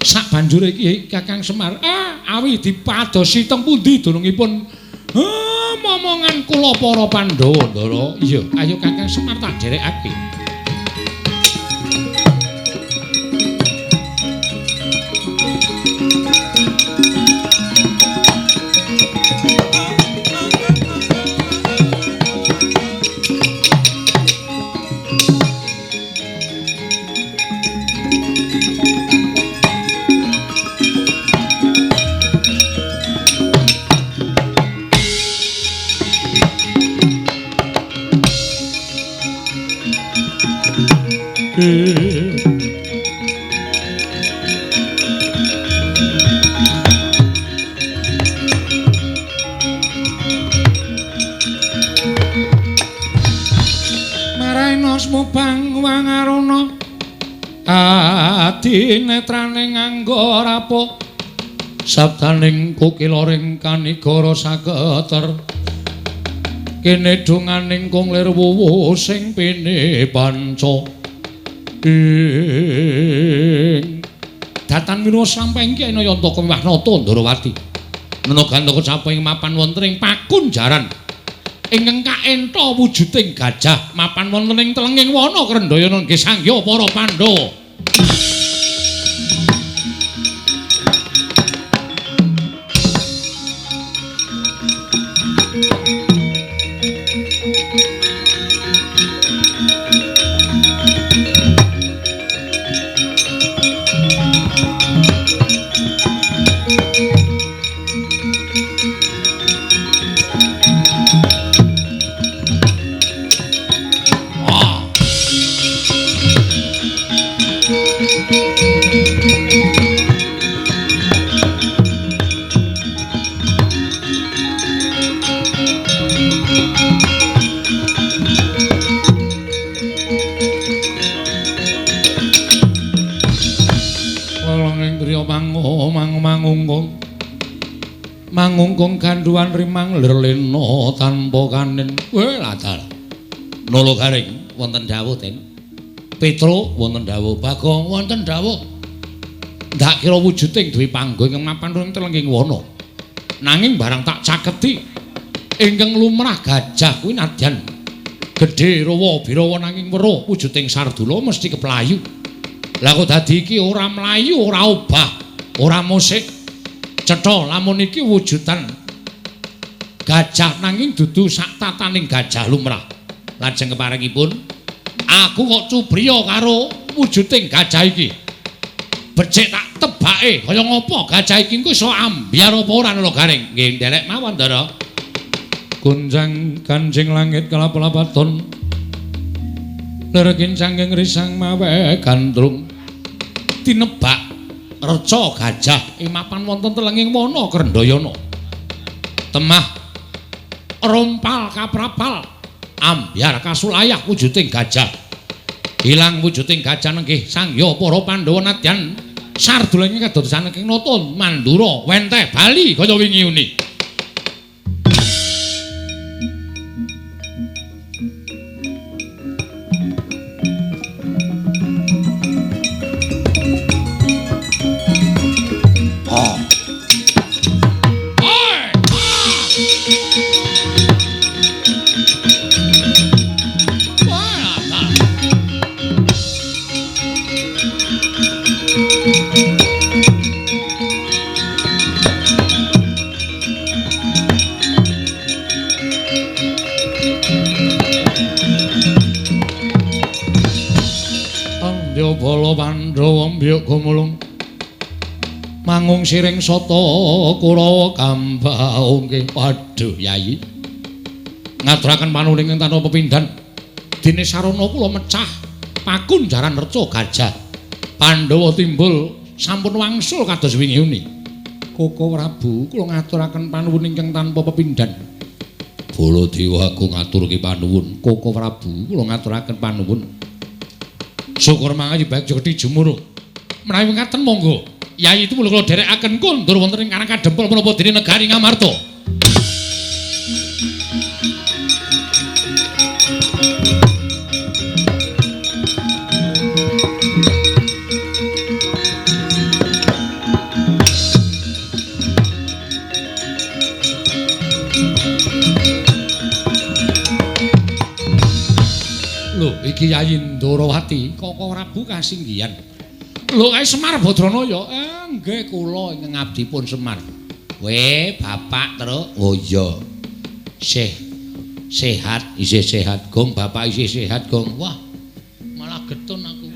Sak banjure iki Kakang Semar, awi dipadosi teng pundi dunungipun momongan kula para Pandhawa Ndara. Iya, ayo Kakang Semar tak derekake. Marainos mubang wangarana adinetrane nganggo rapuh sabdaning kukiloring kanigara sageter kene donganing kung lir wuwu sing pene panca datan minuwa sampeng Kyai Nayantaka Wiwahnata Ndarawati nenogandaka capaing mapan wonten ing pakunjaran ingkang kaenta wujuding gajah mapan wonten ing telenging wana Krendayana nggih sangya para Pandhawa. Mangungkung ganduan rimang lirlena tanpa kanen. Ladal. Nolo garing wonten dawuh ten. Petro wonten dawuh, Bagong wonten dawuh. Ndak kira wujuding duwe panggung ing mapan ing telenging wana. Nanging barang tak caketi ingkang lumrah gajah kuwi nadyan gedhe rawa birawa nanging weruh wujuding Sardula mesti keplayu. Lah kok dadi iki ora mlayu, ora obah, ora musik. Cetha lamun iki wujudan gajah nanging dudu sak tataning gajah lumrah. Lajeng keparengipun aku kok cubriya karo wujuding gajah iki. Becik tak tebake kaya ngopo gajah iki engko iso ambyar apa ora lho garing. Nggih ndelek mawon Ndara. Gunjang kanjing langit kelap-lapaton. Lergin sanging risang mawe gandrung. Tinebak reca gajah ing mapan wonten telenging wana Krendayana. Temah rompal kaprapal ambyar kasulayah wujuding gajah. Ilang wujuding gajah nenggih sangya para Pandhawa nadyan Sardula ing kadosan saking nata Mandura wenteh bali kaya wingi uni. Bala Pandhawa mbiyuk gumulung mangung siring sata Kurawa Kambau nggih. Waduh Yayi ngaturaken panuwun ing tanpa pepindhan dene sarana kula mecah pakunjaran reca gajah Pandhawa timbul sampun wangsul kados wingi uni. Koko Prabu kula ngaturaken panuwun ingkang tanpa pepindhan. Baladewa aku ngaturke panuwun. Koko Prabu kula ngaturaken panuwun. Syukur mangayi baik Jogedi Jumuruk. Menawi ngaten monggo. Yayi itu kula derekaken kondur wonten ing Karang Kadempel menapa dene negari Ngamarta. iki Yayi Ndarawati Koko Prabu kasinggihan. Lho kae Semar Badranaya, nggih kula ingkang ngabdipun Semar. Weh, bapak terus. Oh iya. Sehat, isih sehat, Gong. Bapak isih sehat, Gong. Wah, malah getun aku.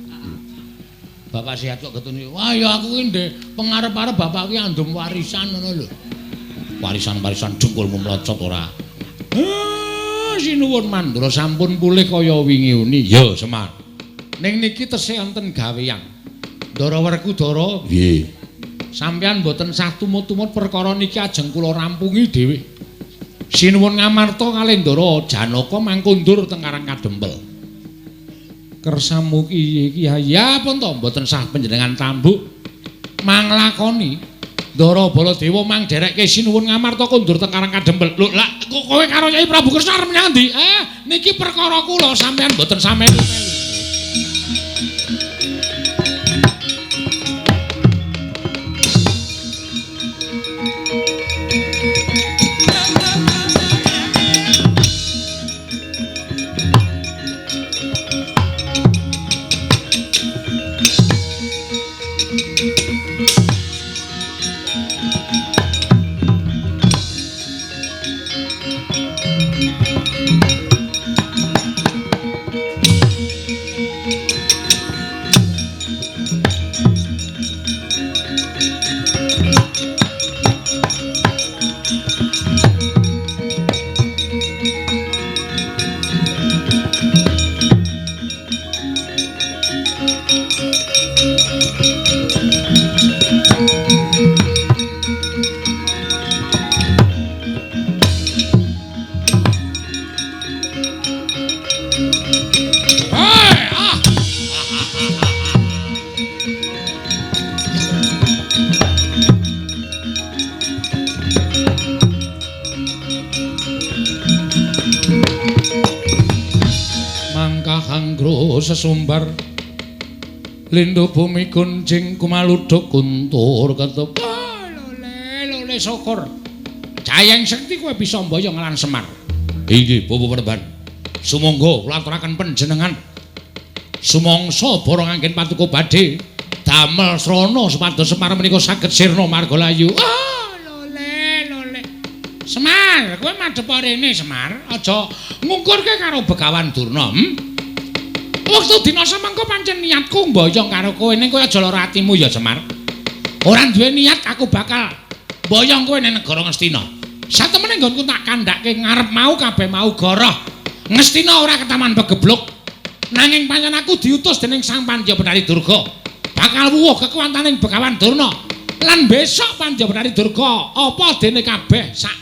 Bapak sehat kok getun. Wah, ya aku ki ndek pengarep-arep bapak ki andum warisan ngono lho. Warisan-warisan dengkulmu mlocot ora. Sinuwun mandura sampun pulih kaya wingi uni. Ya, Semar. Ning niki tesih enten gawean. Ndara Werkudara, nggih. Sampeyan mboten sah tumut-tumut perkara niki ajeng kula rampungi dhewe. Sinuwun ngamarta kalih Ndara Janaka mangkundur teng Karang Kadempel. Kersamu ki ya pun to mboten sah panjenengan tambuk manglakoni Ndara Baladewa mang derekke sinuwun ngamarta kundur teng Karang Kadempel. Lho, lak kowe karo Nyai Prabu Kresna arep menyang ndi? Niki perkara kula sampeyan mboten sampeyan. Sesumbar lindhu bumi gunjing kumaludhuk guntur ketep lole syukur Jayeng Sekti kowe bisa mboyong lan Semar. Inggih Bapak Perban. Sumangga kula aturaken panjenengan sumangsa bara nganggen patuko badhe damel srana supados Semar menika saged sirna margalayu. Lole Semar kowe madhep rene Semar aja ngungkurke karo Begawan Durna. Waktu dina samangka pancen niatku mboyong karo kowe ning kowe aja lara atimu ya Semar. Ora duwe niat aku bakal mboyong kowe ning negara Ngastina. Satemene nggonku tak kandhake ngarep mau kabeh mau goroh. Ngastina ora ketaman pegebluk. Nanging pancen aku diutus dening Sang Panjabedari Durga. Bakal wuwuh kekuwataning Begawan Durna. Lan besok Panjabedari Durga apa dene kabeh sak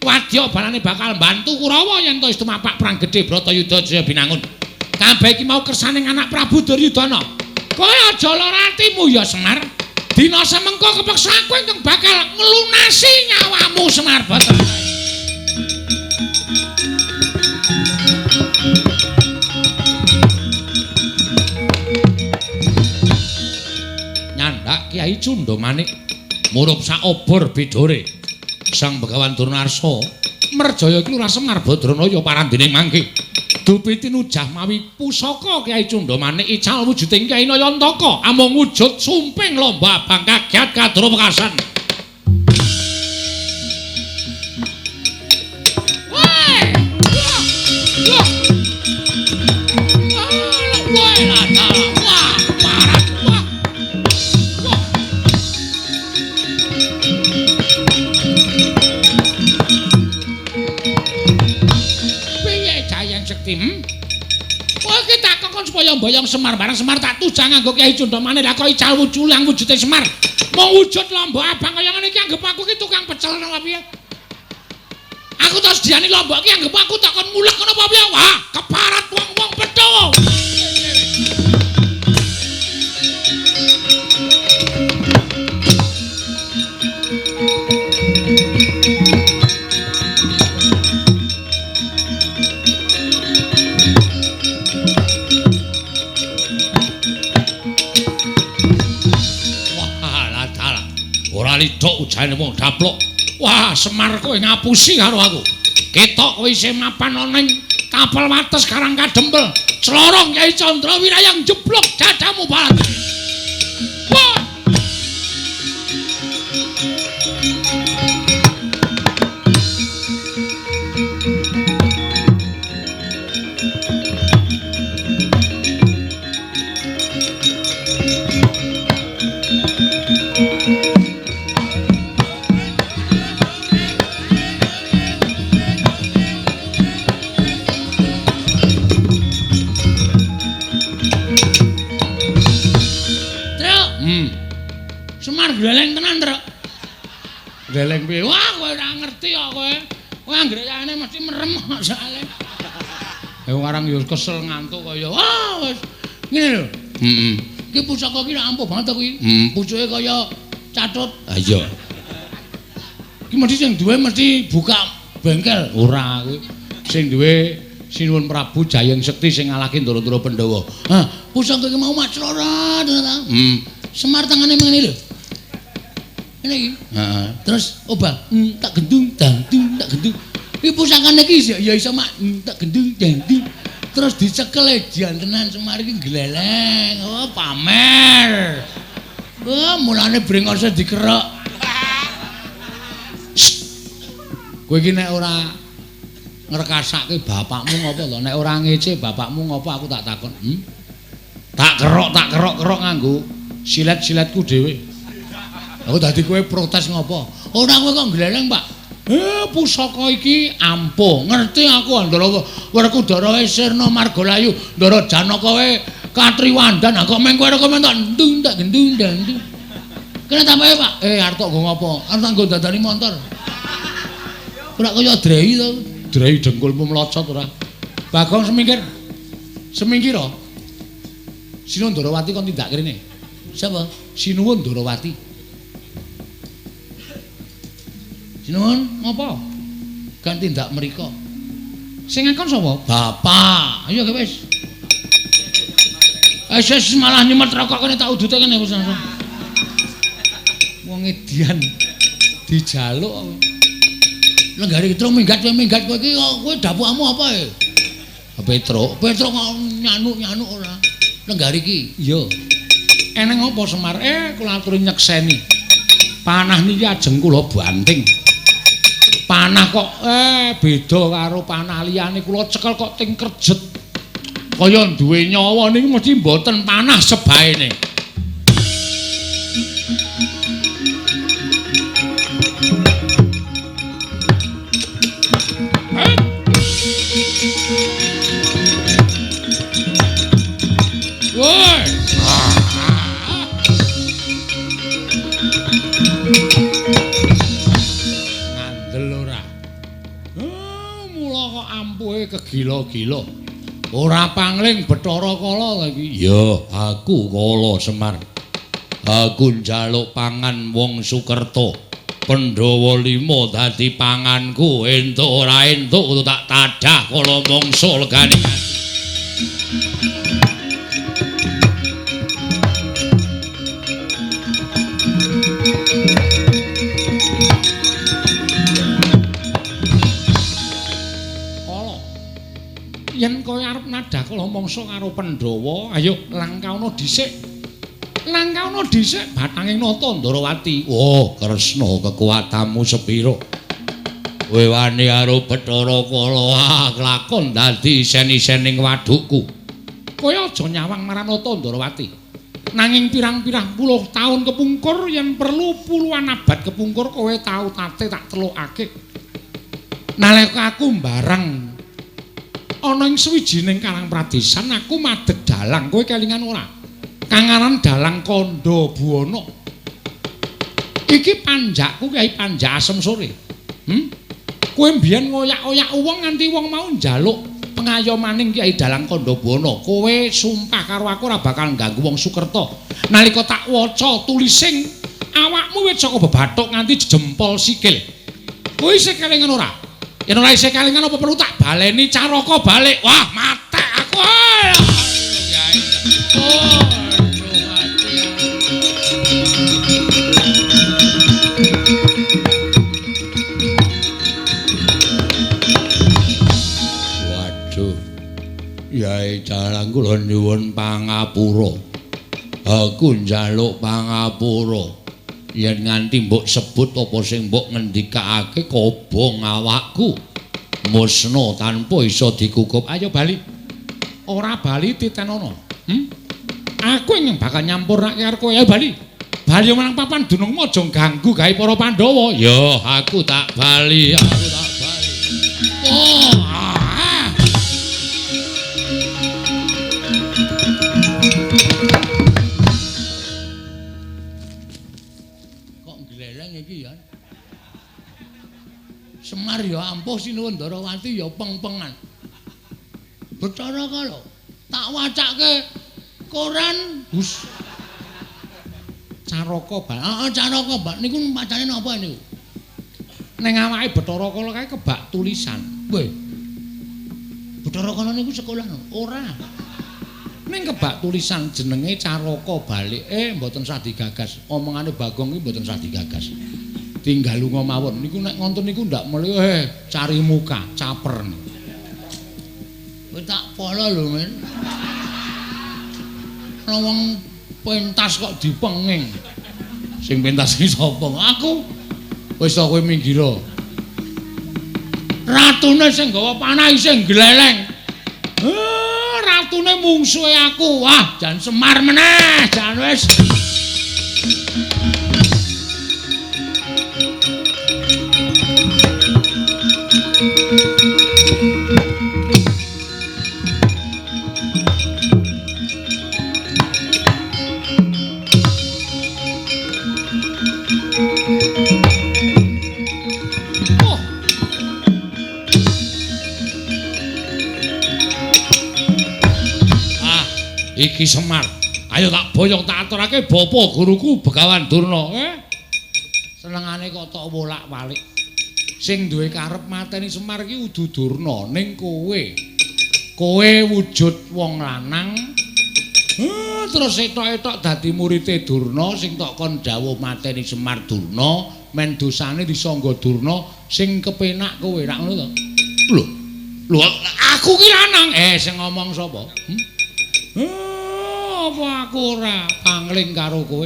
wadya balane bakal mbantu Kurawa yen to istumapak perang gedhe Bratayuda Jaya Binangun. Kabeh iki mau kersaning anak Prabu Duryudana. Kowe aja lara atimu ya Semar. Dina semengko kepeksa kowe engkang bakal nglunasi nyawamu Semar Bathara. Nyandak Kyai Cundamanik murup sak obor bidore Sang Begawan Durnarsa merjaya iki Lurah Semar Badranaya parandening mangke. Dupi tinujah mawi pusaka Kyai Cundamanik ical wujuding Kyai Nayantaka amung wujud sumping lomba abang kagiat kadra wekasan. Kowe iki tak kongkon supaya mboyong Semar bareng Semar tak tujang nganggo Kyai Cundamanik lah kok ical wujulang wujude Semar. Mung wujud lomba abang kaya ngene iki anggap aku ki tukang pecel napa piye? Aku terus diani lomba iki anggap aku tak kon ngulek ngono apa piye? Wah, keparat wong-wong Bedhawa. Lidok ujane wong daplok. Wah, Semar kowe ngapusi karo aku. Ketok kowe isih mapan ana ning tapel wates karang kadempel Slorong Kyai Candra Wirayang jeblok dadamu Balati. Wah! Gleleng tenan, Truk. Gleleng piye? Wah, kowe ora ngerti kok kowe. Kowe anggere yane mesti merem soalé. Wong arang yo kesel ngantuk kaya. Wah, wis ngene lho. Heeh. Iki pusaka iki ampuh banget kuwi. Pucuke kaya catut. Ha iya. Iki mesti sing duwe mesti buka bengkel. Ora kuwi. Sing duwe Sinuwun Prabu Jayeng Sekti sing ngalahke Ndara-ndara Pandhawa. Hah, pusaka iki mau maclora tenan ta? Semar tangane ngene lho. Ini iki. Heeh. Terus obah tak gendung tak gendung. Iki pusakane iki ya iso mak tak gendung dangdung. Terus dicekel jantenan Semar iki gleleng. Oh, pamer. Wah, mulane brengose dikerok. Kowe iki nek ora ngrekasake bapakmu ngopo lho? Nek ora ngece bapakmu ngopo aku tak takon. Tak kerok nganggo silet-siletku dhewe. Aku dadi kowe protes ngopo? Ora kowe kok gleleng, Pak. Pusaka iki ampuh. Ngerti aku Ndara Werkudara Sirna Margalayu, Ndara Janaka kowe Katriwandan. Kok meng kowe rekomen tak ndung tak gendung ndang. Kene tambahe, Pak. Arep tok nggo ngopo? Arep tak nggo dadani montor. Ora kaya drei to. Drei dengkulmu mlocot ora. Bagong semingkir. Semingkira. Sinuwun Ndarawati kon tindak kene. Sapa? Sinuwun Ndarawati. Sinuwun ngopo? Kan tindak mriko. Sing ngakon sapa? Bapak. Ayo wis. Wis malah nyemet rokok kene tak udute kene wis langsung. Wong edian dijaluk. Lenggari Truk minggat kowe iki kowe dapukmu apa e? Petruk kok nyanuk-nyanuk ora. Lenggari iki. Iya. Eneng apa Semar? Kula aturi nyekseni. Panah niki ajeng kula banting. Panah kok beda karo panah liyane kula cekel kok ting kerjet. Kaya duwe nyawa niki mesti mboten panah sebaene. Woi. Ngandel ora. Mula kok ampuhe kegila-gila. Ora pangling Bathara Kala iki. Ya, aku Kala Semar. Aku njaluk pangan wong Sukerta. Pandhawa 5 dadi panganku, entuk ora entuk tak tadah kala mangsa legane. Yen kowe arep nadah kala mangsa karo Pandhawa, ayo langkauna dhisik. Langkauna dhisik batanging nata Ndarawati. Oh, Kresna kekuatanmu sepira? Kowe wani karo Bathara Kala kelakon dadi sen-sening wadukku. Kowe aja nyawang marang nata Ndarawati. Nanging pirang-pirang puluh taun kepungkur yen perlu puluhan abad kepungkur kowe tau tate tak telukake. Nalika aku mbarang ana ing suwijining karang pradesan aku madeg dalang kowe kelingan ora kangaran dalang Kandha Buwana iki panjakku Kyai Panjak Asem Sore kowe mbiyen ngoyak-oyak wong nganti wong mau njaluk pengayomaning Kyai Dalang Kandha Buwana kowe sumpah karo aku ora bakal ganggu wong Sukerta nalika tak waca tulising awakmu wis saka bebathuk nganti jempol sikil kowe isih kelingan ora? Yen ora isih kelingan apa perlu tak baleni caraka balik. Wah, matek aku. Waduh Kula nyuwun pangapura. Aku njaluk pangapura. Yen nganti mbok sebut apa sing mbok ngendikake kobong awakku musna tanpa iso dikukup. Ayo bali. Ora bali titenono. Aku yang bakal nyampurnake karo kowe. Ayo bali. Bali menang papan dunungmu aja ganggu gawe para Pandhawa. Ya, aku tak bali. Aku tak bali. Oh, Semar ya ampuh sinuwun Ndarawati ya peng-pengan. Bathara Kala tak wacake koran Gus Caraka Bal. Heeh, Caraka Bal niku macane napa niku? Ning awake Bathara Kala kae kebak tulisan. Weh. Bathara Kala niku sekolah ora. Ning kebak tulisan jenenge Caraka Balike mboten sah digagas. Omongane Bagong iki mboten sah digagas. Tinggal lunga mawon niku nek ngonten niku ndak mlih cari muka caper. Kowe tak polo lho men. Wong pentas kok dipenging. Sing pentas iki sapa? Aku. Wis kowe minggir. Ratune sing gawa panah isih gleleng. Ratune mungsuhe aku. Wah, jan Semar meneh, jan wis. Iki Semar, ayo tak boyong tak aturake bapa guruku Begawan Durna. Senengane kok tok wolak-walik. Sing duwe karep mateni Semar iki udu Durna ning kowe. Kowe wujud wong lanang. Terus etok-etok dadi murite Durna sing tok kon dawuh mateni Semar Durna, men dosane disangga Durna sing kepenak kowe, rak ngono to? Lho, aku ki lanang. Sing ngomong sapa? Apa aku ora pangling karo kowe?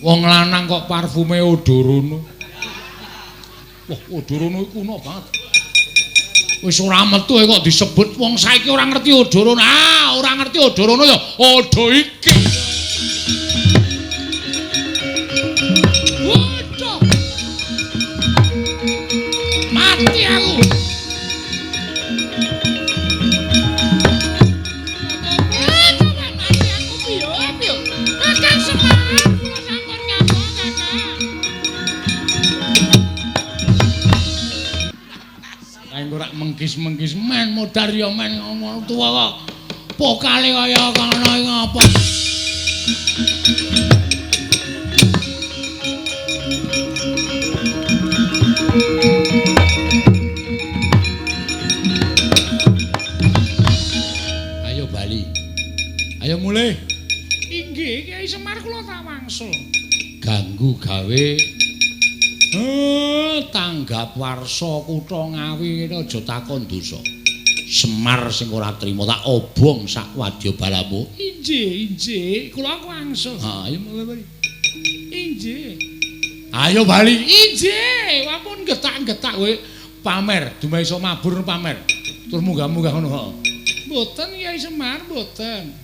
Wong lanang kok parfume Odorono. Wah, Odorono iku kuno banget. Wis ora metu kok disebut wong saiki ora ngerti Odorono. Ora ngerti Odorono ya Odo iki. Waduh. Mati aku. Mengkis-mengkis men modar ya men ngomong tuwa kok pokale kaya kono iki ngapa. Ayo bali. Ayo mulih. Inggih Kyai Semar kula tak wangsul. Ganggu gawe tanggap warsa kutha Ngawi aja takon dosa. Semar sing ora trima tak obong sak wadyabalamu. Injih, kula wangsul. Ayo bali. Injih. Ayo bali. Injih, wapun getak-getak kowe pamer, dumeh iso mabur pamer. Tur munggah-munggah ngono. Mboten Kyai Semar, mboten.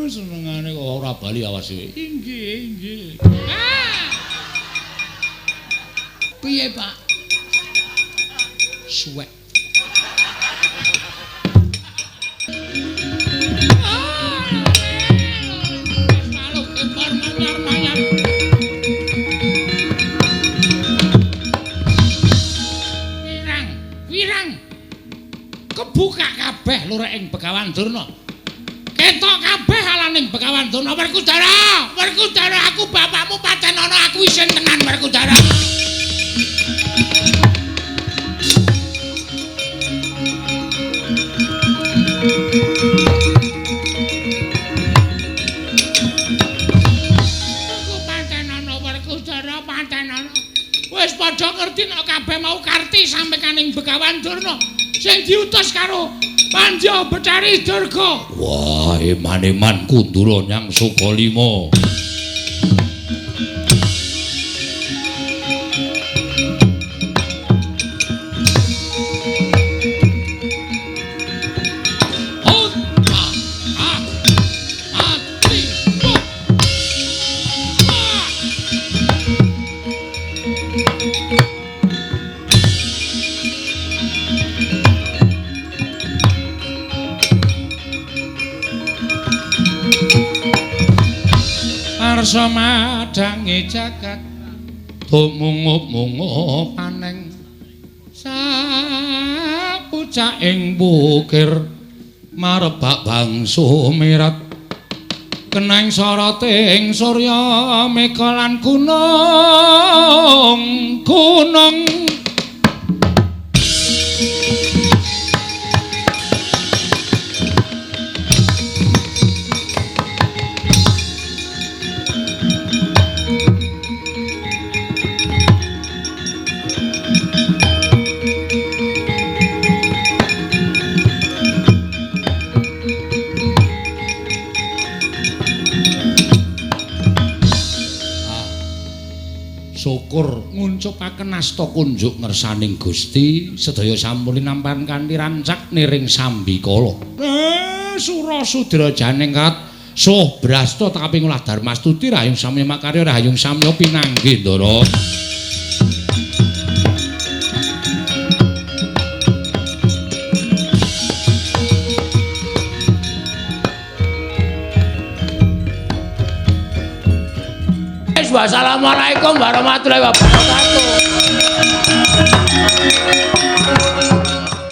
Senengane kok ora bali awas kowe. Inggih. Piye, Pak? Suwek. Maluk kempar manyar-manyar. Wirang. Kebuka kabeh lureking Begawan Durna. Ketok kabeh alaning Begawan Durna. Werkudara, aku bapakmu pancen ana aku isin tenan Werkudara. Wis padha ngerti nek kabeh mau karti sampe kaning Begawan Durna sing diutus karo Panja becari durga. Wah, eman-eman kundura nyang Sukalima. Arsa madangi jagat tumungup-mungup paneng sapucaking bukir marebak bangsu mirat keneng soroting surya mega lan gunung syukur nguncupaken asta kunjuk ngersaning Gusti sedaya sampun nampan kanthi rancak niring sambikala. Sura Sudra Janengkat Suh Brasta kaping ulah Darmastuti Rahayung Samya Makarya Rahayung Samya Pinanggih Ndara. Wassalamualaikum warahmatullahi wabarakatuh.